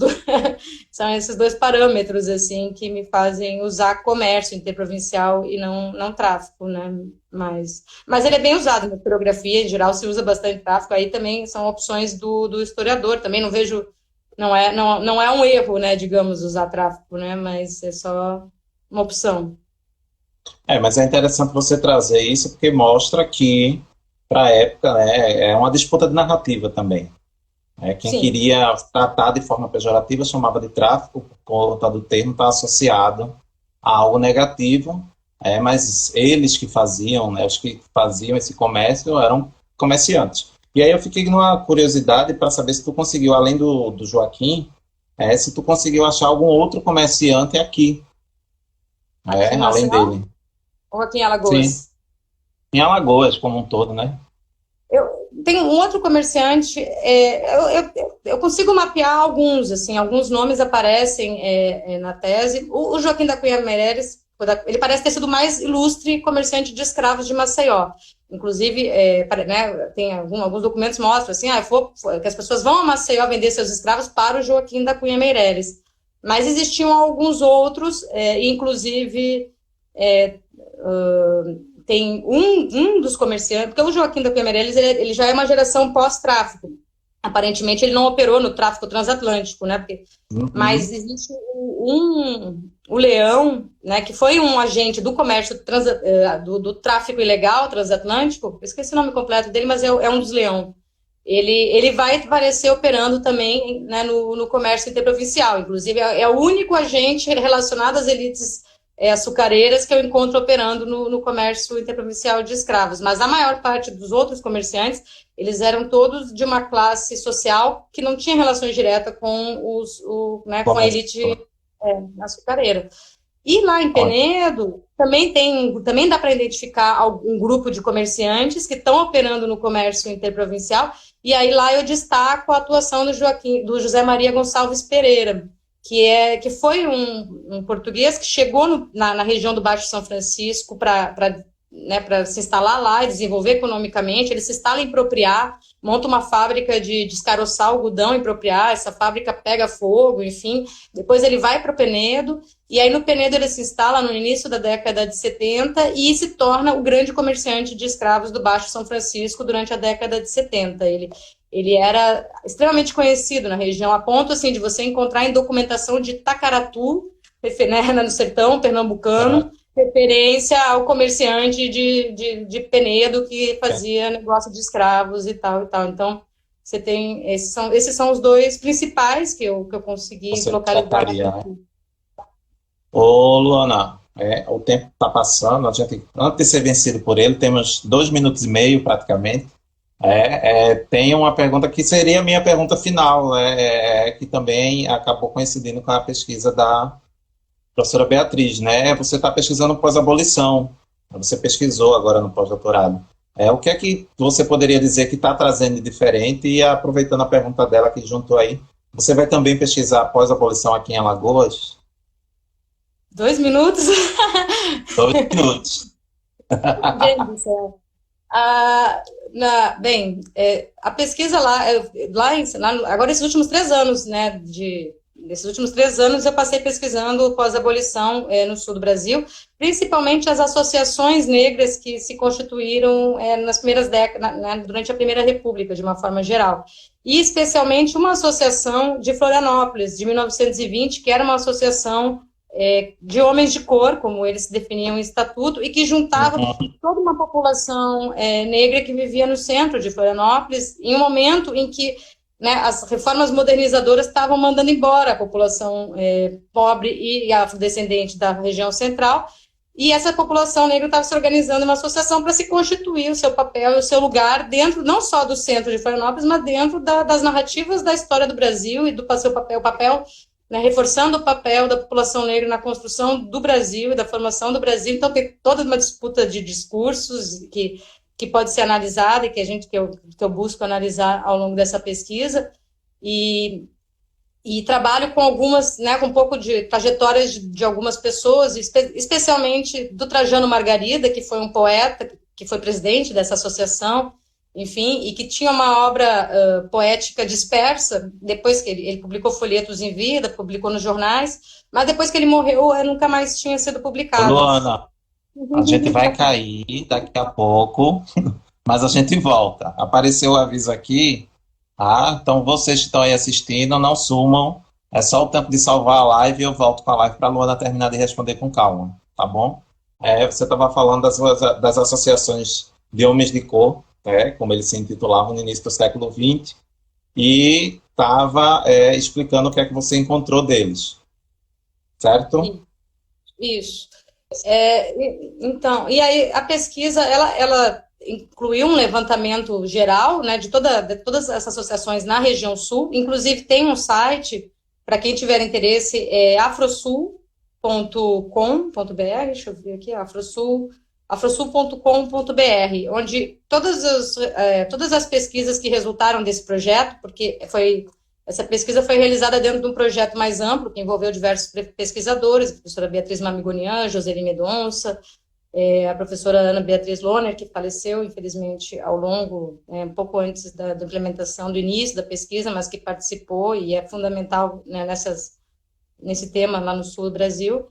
dois parâmetros assim que me fazem usar comércio interprovincial e não tráfico, né? Mas ele é bem usado na historiografia, em geral se usa bastante tráfico. Aí também são opções do historiador. Também não vejo, não é um erro, né? Digamos, usar tráfico, né? Mas é só uma opção. Mas é interessante você trazer isso porque mostra que para a época, né, é uma disputa de narrativa também. Quem Sim. queria tratar de forma pejorativa chamava de tráfico, por conta do termo estar associado a algo negativo, mas eles que faziam, né, os que faziam esse comércio eram comerciantes. E aí eu fiquei numa curiosidade para saber se tu conseguiu, além do Joaquim, se tu conseguiu achar algum outro comerciante aqui, além dele. Ou aqui em Alagoas? Sim, em Alagoas como um todo, né? Tem um outro comerciante, eu consigo mapear alguns, assim, alguns nomes aparecem na tese. O Joaquim da Cunha Meireles, ele parece ter sido o mais ilustre comerciante de escravos de Maceió. Inclusive, tem alguns documentos que mostram assim, que as pessoas vão a Maceió vender seus escravos para o Joaquim da Cunha Meireles. Mas existiam alguns outros, inclusive... tem um dos comerciantes, porque o Joaquim da Cunha Meireles, ele já é uma geração pós-tráfico. Aparentemente, ele não operou no tráfico transatlântico, né? Mas existe o Leão, né, que foi um agente do comércio, do tráfico ilegal transatlântico, esqueci o nome completo dele, mas é um dos Leão. Ele vai aparecer operando também, né, no comércio interprovincial. Inclusive, é o único agente relacionado às elites açucareiras que eu encontro operando no comércio interprovincial de escravos. Mas a maior parte dos outros comerciantes, eles eram todos de uma classe social que não tinha relações diretas com com a elite açucareira. E lá em Penedo, também dá para identificar um grupo de comerciantes que estão operando no comércio interprovincial, e aí lá eu destaco a atuação do José Maria Gonçalves Pereira, que foi um português que chegou na região do Baixo São Francisco para se instalar lá e desenvolver economicamente. Ele se instala em Propriá, monta uma fábrica de descaroçar algodão em Propriá, essa fábrica pega fogo, enfim. Depois ele vai para o Penedo, e aí no Penedo ele se instala no início da década de 70 e se torna o grande comerciante de escravos do Baixo São Francisco durante a década de 70. Ele era extremamente conhecido na região, a ponto assim, de você encontrar em documentação de Tacaratu, né, no sertão pernambucano, referência ao comerciante de Penedo que fazia negócio de escravos e tal e tal. Então, você tem esses são os dois principais que eu consegui localizar. Ô, Luana, o tempo está passando, a gente, antes de ser vencido por ele, temos 2 minutos e meio praticamente. Tem uma pergunta que seria a minha pergunta final, que também acabou coincidindo com a pesquisa da professora Beatriz, né? Você está pesquisando pós-abolição, você pesquisou agora no pós-doutorado. O que é que você poderia dizer que está trazendo de diferente? E aproveitando a pergunta dela que juntou aí, você vai também pesquisar pós-abolição aqui em Alagoas? 2 minutos? 2 minutos. Gente do céu. A pesquisa agora esses últimos 3 anos, né, nesses últimos 3 anos eu passei pesquisando pós-abolição no sul do Brasil, principalmente as associações negras que se constituíram nas primeiras décadas, durante a Primeira República, de uma forma geral. E especialmente uma associação de Florianópolis, de 1920, que era uma associação de homens de cor, como eles se definiam em estatuto, e que juntava toda uma população negra que vivia no centro de Florianópolis, em um momento em que, né, as reformas modernizadoras estavam mandando embora a população pobre e afrodescendente da região central, e essa população negra estava se organizando em uma associação para se constituir o seu papel e o seu lugar dentro, não só do centro de Florianópolis, mas dentro das narrativas da história do Brasil e do seu papel, né, reforçando o papel da população negra na construção do Brasil e da formação do Brasil. Então, tem toda uma disputa de discursos que pode ser analisada e que eu busco analisar ao longo dessa pesquisa. E trabalho com algumas, né, com um pouco de trajetórias de algumas pessoas, especialmente do Trajano Margarida, que foi um poeta, que foi presidente dessa associação, enfim, e que tinha uma obra poética dispersa, depois que ele publicou folhetos em vida, publicou nos jornais, mas depois que ele morreu, nunca mais tinha sido publicado. Luana, a gente vai cair daqui a pouco, mas a gente volta. Apareceu o aviso aqui. Então vocês que estão aí assistindo, não sumam. É só o tempo de salvar a live e eu volto com a live para a Luana terminar de responder com calma, tá bom? Você estava falando das associações de homens de cor, como eles se intitulavam no início do século XX, e estava explicando o que é que você encontrou deles, certo? Isso. Então, e aí a pesquisa, ela incluiu um levantamento geral, né, de todas essas associações na região sul. Inclusive tem um site, para quem tiver interesse, afrosul.com.br, deixa eu ver aqui, afrosul.com.br, onde todas as pesquisas que resultaram desse projeto, porque essa pesquisa foi realizada dentro de um projeto mais amplo, que envolveu diversos pesquisadores, a professora Beatriz Mamigonian, Joseli Medonça, a professora Ana Beatriz Lohner, que faleceu, infelizmente, ao longo, um pouco antes da implementação, do início da pesquisa, mas que participou e é fundamental, né, nesse tema lá no sul do Brasil.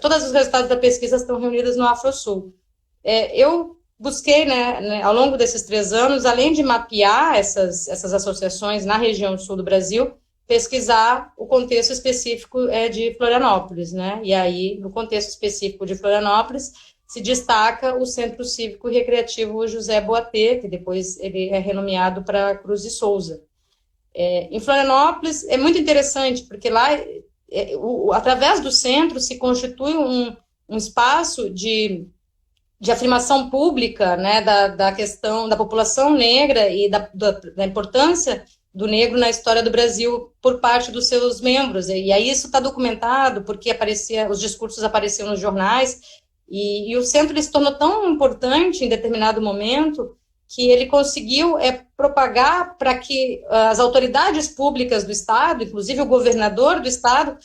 Todos os resultados da pesquisa estão reunidos no AfroSul. Eu busquei, né, ao longo desses 3 anos, além de mapear essas associações na região sul do Brasil, pesquisar o contexto específico de Florianópolis, né? E aí, no contexto específico de Florianópolis, se destaca o Centro Cívico e Recreativo José Boatê, que depois ele é renomeado para Cruz de Souza. Em Florianópolis é muito interessante, porque lá, através do centro, se constitui um espaço de afirmação pública, né, da questão da população negra e da importância do negro na história do Brasil por parte dos seus membros. E aí isso está documentado, porque os discursos apareciam nos jornais, e o centro ele se tornou tão importante em determinado momento que ele conseguiu propagar para que as autoridades públicas do Estado, inclusive o governador do Estado,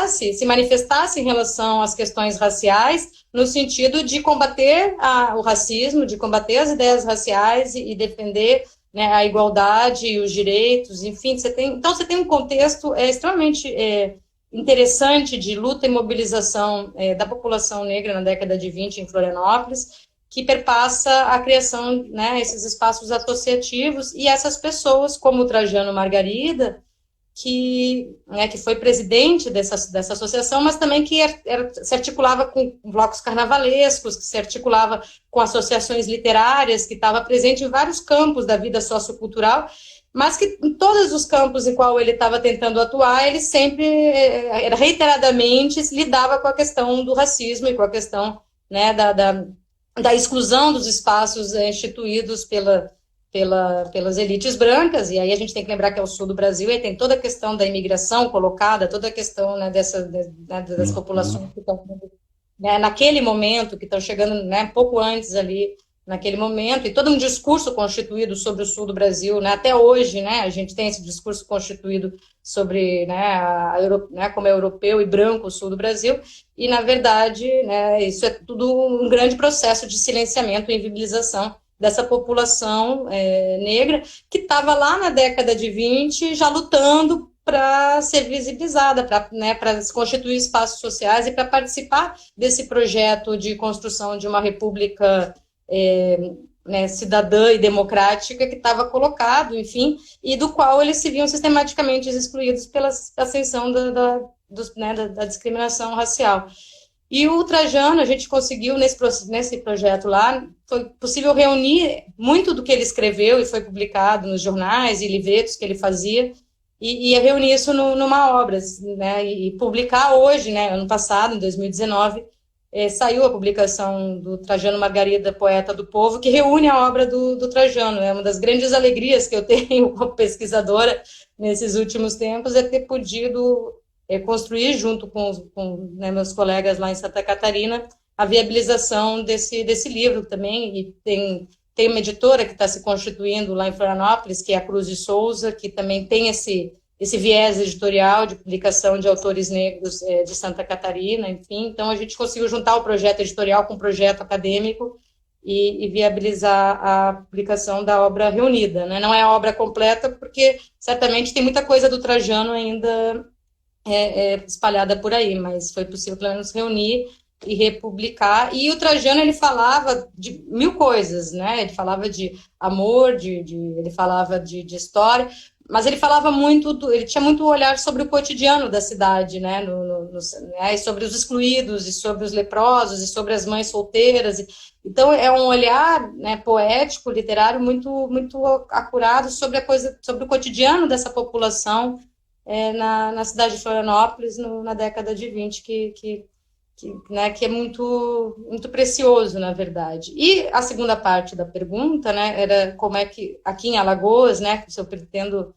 se manifestasse em relação às questões raciais, no sentido de combater o racismo, de combater as ideias raciais e defender, né, a igualdade e os direitos, enfim, você tem um contexto extremamente interessante de luta e mobilização da população negra na década de 20 em Florianópolis, que perpassa a criação, né, esses espaços associativos, e essas pessoas, como o Trajano Margarida, que foi presidente dessa associação, mas também que se articulava com blocos carnavalescos, que se articulava com associações literárias, que estava presente em vários campos da vida sociocultural, mas que em todos os campos em qual ele estava tentando atuar, ele sempre, reiteradamente, lidava com a questão do racismo e com a questão, né, da exclusão dos espaços instituídos pelas elites brancas. E aí a gente tem que lembrar que é o sul do Brasil, e tem toda a questão da imigração colocada, toda a questão, né, das populações que estão, né, naquele momento, que estão chegando, né, pouco antes ali, naquele momento, e todo um discurso constituído sobre o sul do Brasil, né, até hoje, né, a gente tem esse discurso constituído sobre, né, como é europeu e branco o sul do Brasil, e, na verdade, né, isso é tudo um grande processo de silenciamento e invisibilização dessa população negra, que estava lá na década de 20 já lutando para ser visibilizada, para se constituir espaços sociais e para participar desse projeto de construção de uma república né, cidadã e democrática que estava colocado, enfim, e do qual eles se viam sistematicamente excluídos pela ascensão da discriminação racial. E o Trajano, a gente conseguiu, nesse projeto lá, foi possível reunir muito do que ele escreveu e foi publicado nos jornais e livretos que ele fazia, e reunir isso numa obra, né, e publicar hoje, né, ano passado, em 2019, saiu a publicação do Trajano Margarida, Poeta do Povo, que reúne a obra do Trajano. É uma das grandes alegrias que eu tenho como pesquisadora nesses últimos tempos, é ter podido construir, junto com né, meus colegas lá em Santa Catarina, a viabilização desse livro também, e tem uma editora que está se constituindo lá em Florianópolis, que é a Cruz de Souza, que também tem esse viés editorial de publicação de autores negros de Santa Catarina, enfim. Então, a gente conseguiu juntar o projeto editorial com o projeto acadêmico e viabilizar a publicação da obra reunida, né? Não é a obra completa, porque certamente tem muita coisa do Trajano ainda espalhada por aí, mas foi possível, pelo menos, reunir e republicar. E o Trajano, ele falava de mil coisas, né? Ele falava de amor, ele falava de história, mas ele falava muito, ele tinha muito olhar sobre o cotidiano da cidade, né? Né? E sobre os excluídos, e sobre os leprosos, e sobre as mães solteiras. Então, é um olhar, né, poético, literário, muito, muito acurado sobre sobre o cotidiano dessa população na cidade de Florianópolis, na década de 20, né, que é muito, muito precioso, na verdade. E a segunda parte da pergunta, né, era como é que, aqui em Alagoas, né, se eu pretendo...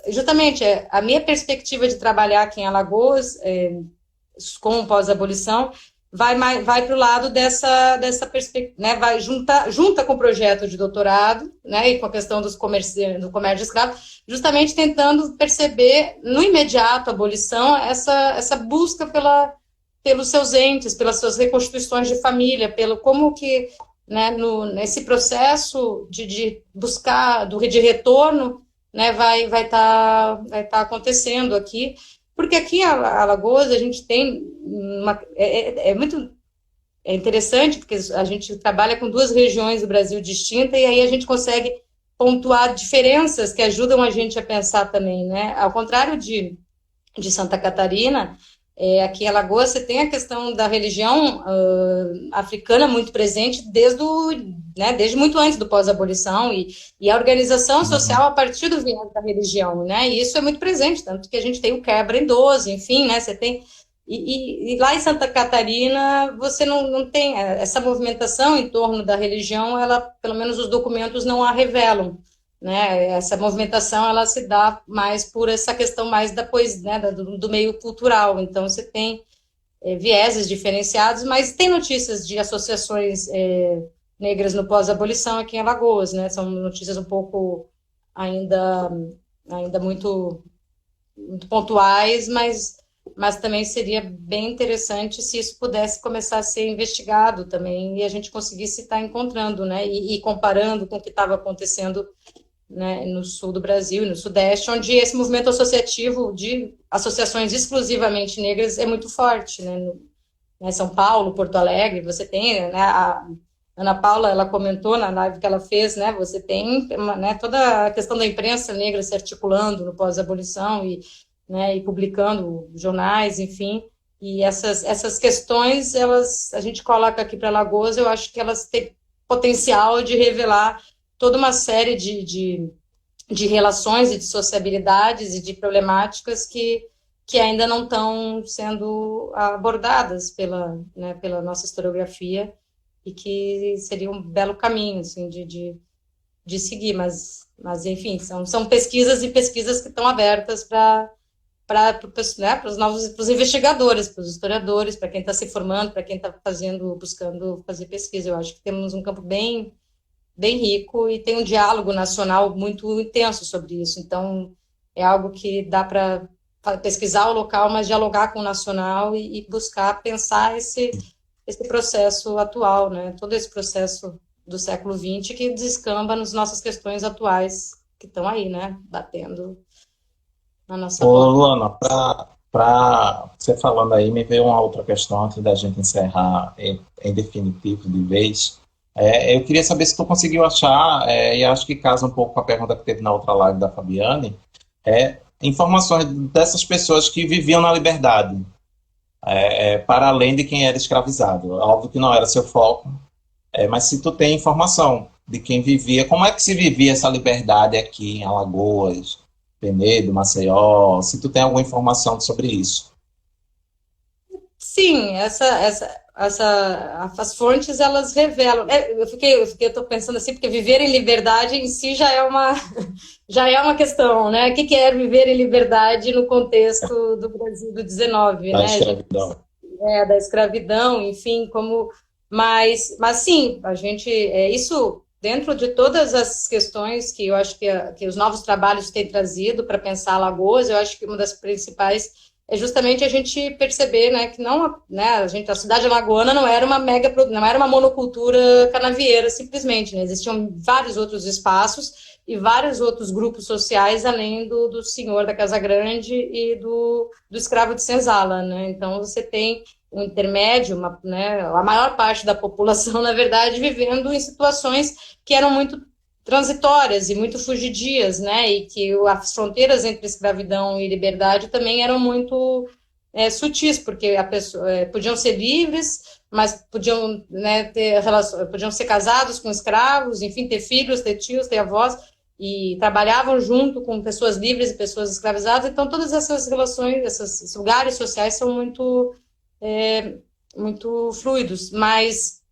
justamente, a minha perspectiva de trabalhar aqui em Alagoas, com pós-abolição, vai para o lado dessa perspectiva, né, junta com o projeto de doutorado, né, e com a questão do comércio de escravos, justamente tentando perceber, no imediato, a abolição, essa busca pelos seus entes, pelas suas reconstituições de família, pelo como que, né, nesse processo de buscar, de retorno, né, vai tá acontecendo aqui, porque aqui em Alagoas a gente tem muito interessante, porque a gente trabalha com duas regiões do Brasil distintas, e aí a gente consegue pontuar diferenças que ajudam a gente a pensar também, né? Ao contrário de Santa Catarina, aqui em Alagoas você tem a questão da religião africana muito presente desde muito antes do pós-abolição, e a organização social a partir do viés da religião, né? E isso é muito presente, tanto que a gente tem o quebra em 12, enfim, né? Você tem... E lá em Santa Catarina você não tem essa movimentação em torno da religião, ela, pelo menos os documentos não a revelam, né? Essa movimentação ela se dá mais por essa questão mais da poesia, né? do meio cultural. Então você tem vieses diferenciados, mas tem notícias de associações negras no pós-abolição aqui em Alagoas, né? São notícias um pouco ainda muito, muito pontuais, mas também seria bem interessante se isso pudesse começar a ser investigado também, e a gente conseguisse estar encontrando, né, e comparando com o que estava acontecendo, né, no sul do Brasil e no sudeste, onde esse movimento associativo de associações exclusivamente negras é muito forte, né, São Paulo, Porto Alegre, você tem, né, a Ana Paula, ela comentou na live que ela fez, né, você tem, né, toda a questão da imprensa negra se articulando no pós-abolição e publicando jornais, enfim, e essas questões, a gente coloca aqui para Alagoas, eu acho que elas têm potencial de revelar toda uma série de relações e de sociabilidades e de problemáticas que ainda não estão sendo abordadas pela nossa historiografia, e que seria um belo caminho, assim, de seguir, mas enfim, são pesquisas e pesquisas que estão abertas para os investigadores, para os historiadores, para quem está se formando, para quem está buscando fazer pesquisa. Eu acho que temos um campo bem, bem rico e tem um diálogo nacional muito intenso sobre isso. Então, é algo que dá para pesquisar o local, mas dialogar com o nacional e buscar pensar esse processo atual, né? Todo esse processo do século XX que descamba nas nossas questões atuais, que estão aí, né? Batendo na nossa boca. Luana, para você falando aí, me veio uma outra questão antes da gente encerrar em definitivo de vez. Eu queria saber se tu conseguiu achar, e acho que casa um pouco com a pergunta que teve na outra live da Fabiane, informações dessas pessoas que viviam na liberdade, para além de quem era escravizado. Óbvio que não era seu foco, mas se tu tem informação de quem vivia, como é que se vivia essa liberdade aqui em Alagoas, Penedo, Maceió, se tu tem alguma informação sobre isso. Sim, as fontes, elas revelam. Eu tô pensando assim, porque viver em liberdade em si já é uma questão, né? O que é viver em liberdade no contexto do Brasil do 19, Da né? escravidão. Da escravidão, enfim, mas sim, isso dentro de todas as questões que eu acho que os novos trabalhos têm trazido para pensar Alagoas, eu acho que uma das principais é justamente a gente perceber, né, que não, né, a cidade alagoana não era uma monocultura canavieira simplesmente, né? Existiam vários outros espaços e vários outros grupos sociais além do senhor da Casa Grande e do escravo de senzala, né? Então você tem um intermédio, né, a maior parte da população, na verdade, vivendo em situações que eram muito transitórias e muito fugidias, né, e que as fronteiras entre escravidão e liberdade também eram muito sutis, porque podiam ser livres, mas podiam, né, podiam ser casados com escravos, enfim, ter filhos, ter tios, ter avós, e trabalhavam junto com pessoas livres e pessoas escravizadas. Então todas essas relações, esses lugares sociais são muito fluidos, mas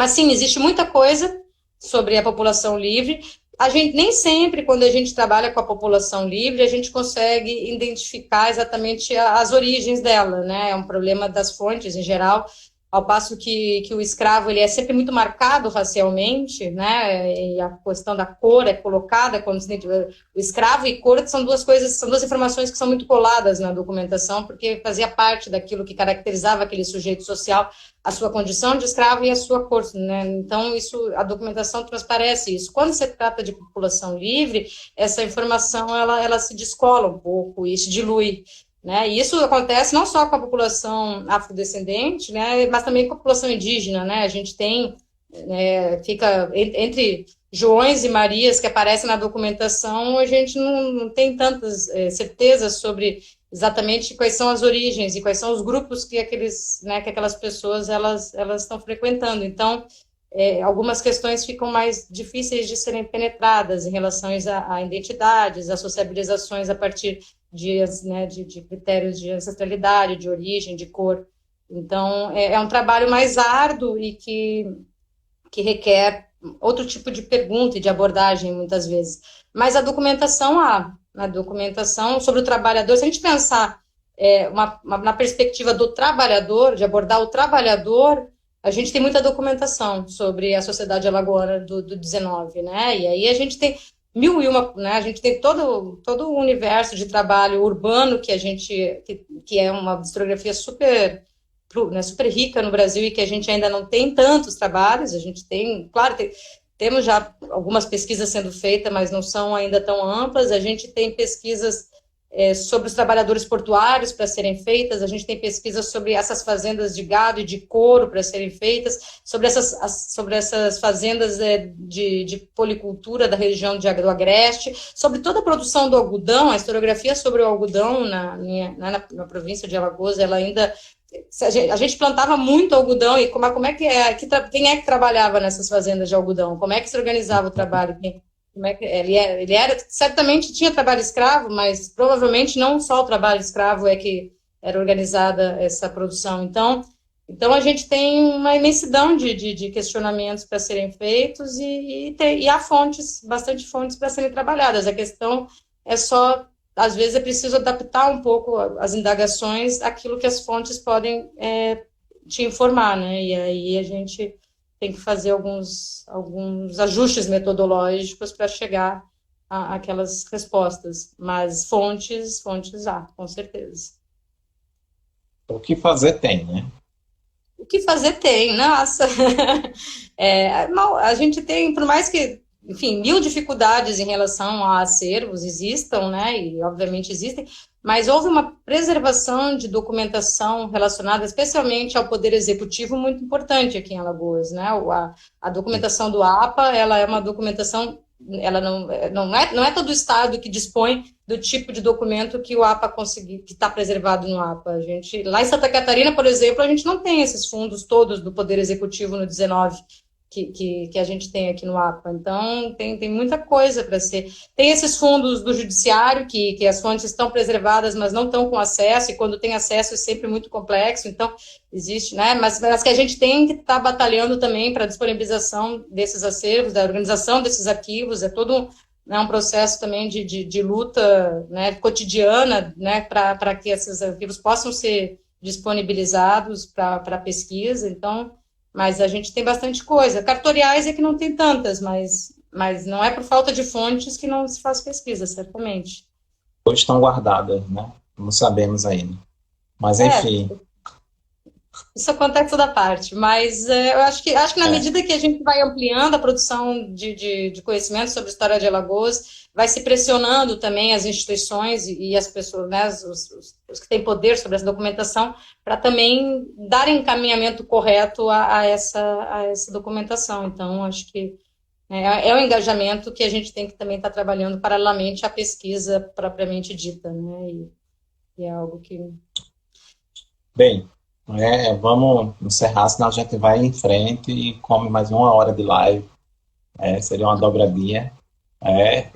sim, existe muita coisa sobre a população livre. A gente nem sempre, quando a gente trabalha com a população livre, a gente consegue identificar exatamente as origens dela, né? É um problema das fontes em geral, ao passo que o escravo ele é sempre muito marcado racialmente, né? E a questão da cor é colocada quando o escravo e cor são duas informações que são muito coladas na documentação, porque fazia parte daquilo que caracterizava aquele sujeito social, a sua condição de escravo e a sua cor, né? Então a documentação transparece isso. Quando se trata de população livre, essa informação ela se descola um pouco e se dilui. Né? E isso acontece não só com a população afrodescendente, né, mas também com a população indígena. Né? A gente tem, fica entre Joões e Marias que aparecem na documentação, a gente não tem tantas certezas sobre exatamente quais são as origens e quais são os grupos que aquelas pessoas elas estão frequentando. Então, algumas questões ficam mais difíceis de serem penetradas em relação a identidades, a sociabilizações a partir de critérios de ancestralidade, de origem, de cor. Então, é um trabalho mais árduo e que requer outro tipo de pergunta e de abordagem, muitas vezes. Mas a documentação sobre o trabalhador, se a gente pensar na perspectiva do trabalhador, de abordar o trabalhador, a gente tem muita documentação sobre a sociedade alagoana do 19, né? E aí a gente tem mil e uma, né? A gente tem todo o universo de trabalho urbano que é uma historiografia super, né, super rica no Brasil e que a gente ainda não tem tantos trabalhos. A gente tem, claro, temos já algumas pesquisas sendo feitas, mas não são ainda tão amplas. A gente tem pesquisas sobre os trabalhadores portuários para serem feitas, a gente tem pesquisas sobre essas fazendas de gado e de couro para serem feitas, sobre essas fazendas de policultura da região do Agreste, sobre toda a produção do algodão, a historiografia sobre o algodão na província de Alagoas, ela ainda... A gente plantava muito algodão, e como é quem é que trabalhava nessas fazendas de algodão? Como é que se organizava o trabalho? Ele certamente tinha trabalho escravo, mas provavelmente não só o trabalho escravo é que era organizada essa produção. Então a gente tem uma imensidão de questionamentos para serem feitos e há bastante fontes para serem trabalhadas. A questão é só, às vezes é preciso adaptar um pouco as indagações àquilo que as fontes podem te informar, né? E aí a gente tem que fazer alguns ajustes metodológicos para chegar àquelas respostas. Mas fontes há, com certeza. O que fazer tem, né? O que fazer tem, nossa. A gente tem, por mais que, enfim, mil dificuldades em relação a acervos existam, né? E obviamente existem, mas houve uma preservação de documentação relacionada especialmente ao Poder Executivo muito importante aqui em Alagoas, né? A documentação do APA, ela é uma documentação, ela não é todo o estado que dispõe do tipo de documento que o APA que está preservado no APA. Lá em Santa Catarina, por exemplo, a gente não tem esses fundos todos do Poder Executivo no 19, que a gente tem aqui no APA. Então, tem muita coisa para ser. Tem esses fundos do judiciário, que as fontes estão preservadas, mas não estão com acesso, e quando tem acesso é sempre muito complexo, então existe, né? Mas que a gente tem que estar batalhando também para a disponibilização desses acervos, da organização desses arquivos, é todo um processo também de luta, né, cotidiana, né, para que esses arquivos possam ser disponibilizados para pesquisa. Então, mas a gente tem bastante coisa. Cartoriais é que não tem tantas, mas não é por falta de fontes que não se faz pesquisa, certamente. Ou estão guardadas, né? Não sabemos ainda. Mas, enfim. Isso acontece toda parte, mas eu acho que na medida que a gente vai ampliando a produção de conhecimento sobre a história de Alagoas, vai se pressionando também as instituições e as pessoas, né, os que têm poder sobre essa documentação, para também dar encaminhamento correto a essa documentação. Então, acho que é um engajamento que a gente tem que também estar trabalhando paralelamente à pesquisa propriamente dita, né? E é algo que... Bem, vamos encerrar, senão a gente vai em frente e come mais 1 hora de live. Seria uma dobradinha.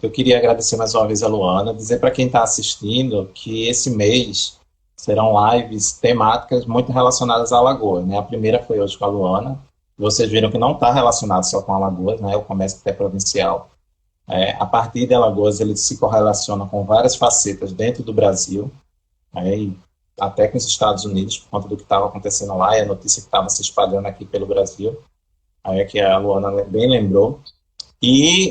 Eu queria agradecer mais uma vez a Luana, dizer para quem está assistindo que esse mês serão lives temáticas muito relacionadas a Alagoas, né? A primeira foi hoje com a Luana. Vocês viram que não está relacionado só com Alagoas, né? O comércio interprovincial. A partir de Alagoas, ele se correlaciona com várias facetas dentro do Brasil, e até com os Estados Unidos, por conta do que estava acontecendo lá e a notícia que estava se espalhando aqui pelo Brasil, que a Luana bem lembrou. E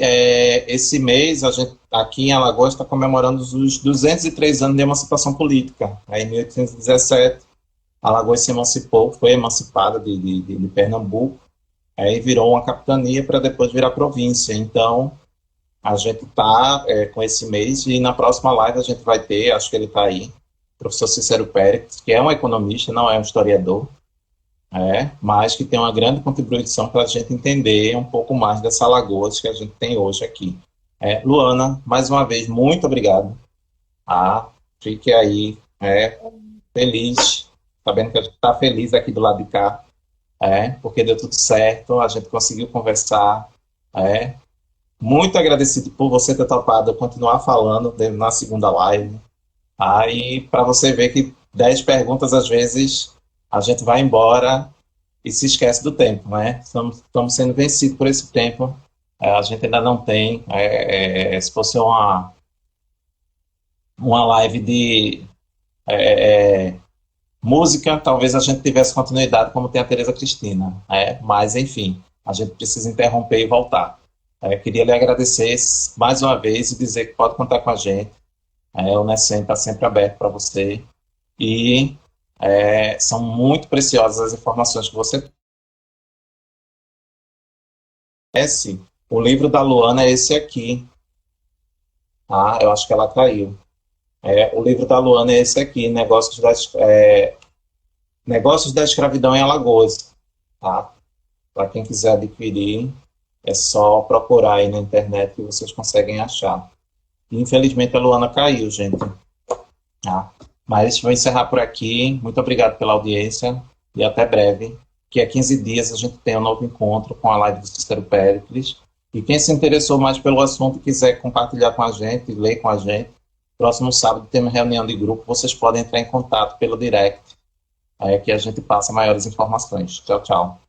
esse mês, a gente aqui em Alagoas está comemorando os 203 anos de emancipação política. Em 1817, Alagoas se emancipou, foi emancipada de Pernambuco, e virou uma capitania para depois virar província. Então, a gente está com esse mês, e na próxima live a gente vai ter, acho que ele está aí, o professor Cícero Pérez, que é um economista, não é um historiador, mas que tem uma grande contribuição para a gente entender um pouco mais dessa Alagoas que a gente tem hoje aqui. Luana, mais uma vez, muito obrigado. Fique aí feliz, sabendo que a gente está feliz aqui do lado de cá, porque deu tudo certo, a gente conseguiu conversar. Muito agradecido por você ter topado continuar falando na segunda live. E para você ver que 10 perguntas, às vezes, a gente vai embora e se esquece do tempo, né? Estamos sendo vencidos por esse tempo. A gente ainda não tem. Se fosse uma live de música, talvez a gente tivesse continuidade, como tem a Tereza Cristina. Mas, enfim, a gente precisa interromper e voltar. Queria lhe agradecer mais uma vez e dizer que pode contar com a gente. O NECEN está sempre aberto para você. E são muito preciosas as informações que você tem. O livro da Luana é esse aqui. Eu acho que ela caiu. O livro da Luana é esse aqui, Negócios da Escravidão em Alagoas. Para quem quiser adquirir, é só procurar aí na internet que vocês conseguem achar. Infelizmente a Luana caiu, gente. Mas vou encerrar por aqui. Muito obrigado pela audiência e até breve. Que a 15 dias a gente tem um novo encontro com a live do Cícero Péricles. E quem se interessou mais pelo assunto e quiser compartilhar com a gente, ler com a gente, próximo sábado tem uma reunião de grupo, vocês podem entrar em contato pelo direct, que a gente passa maiores informações. Tchau, tchau.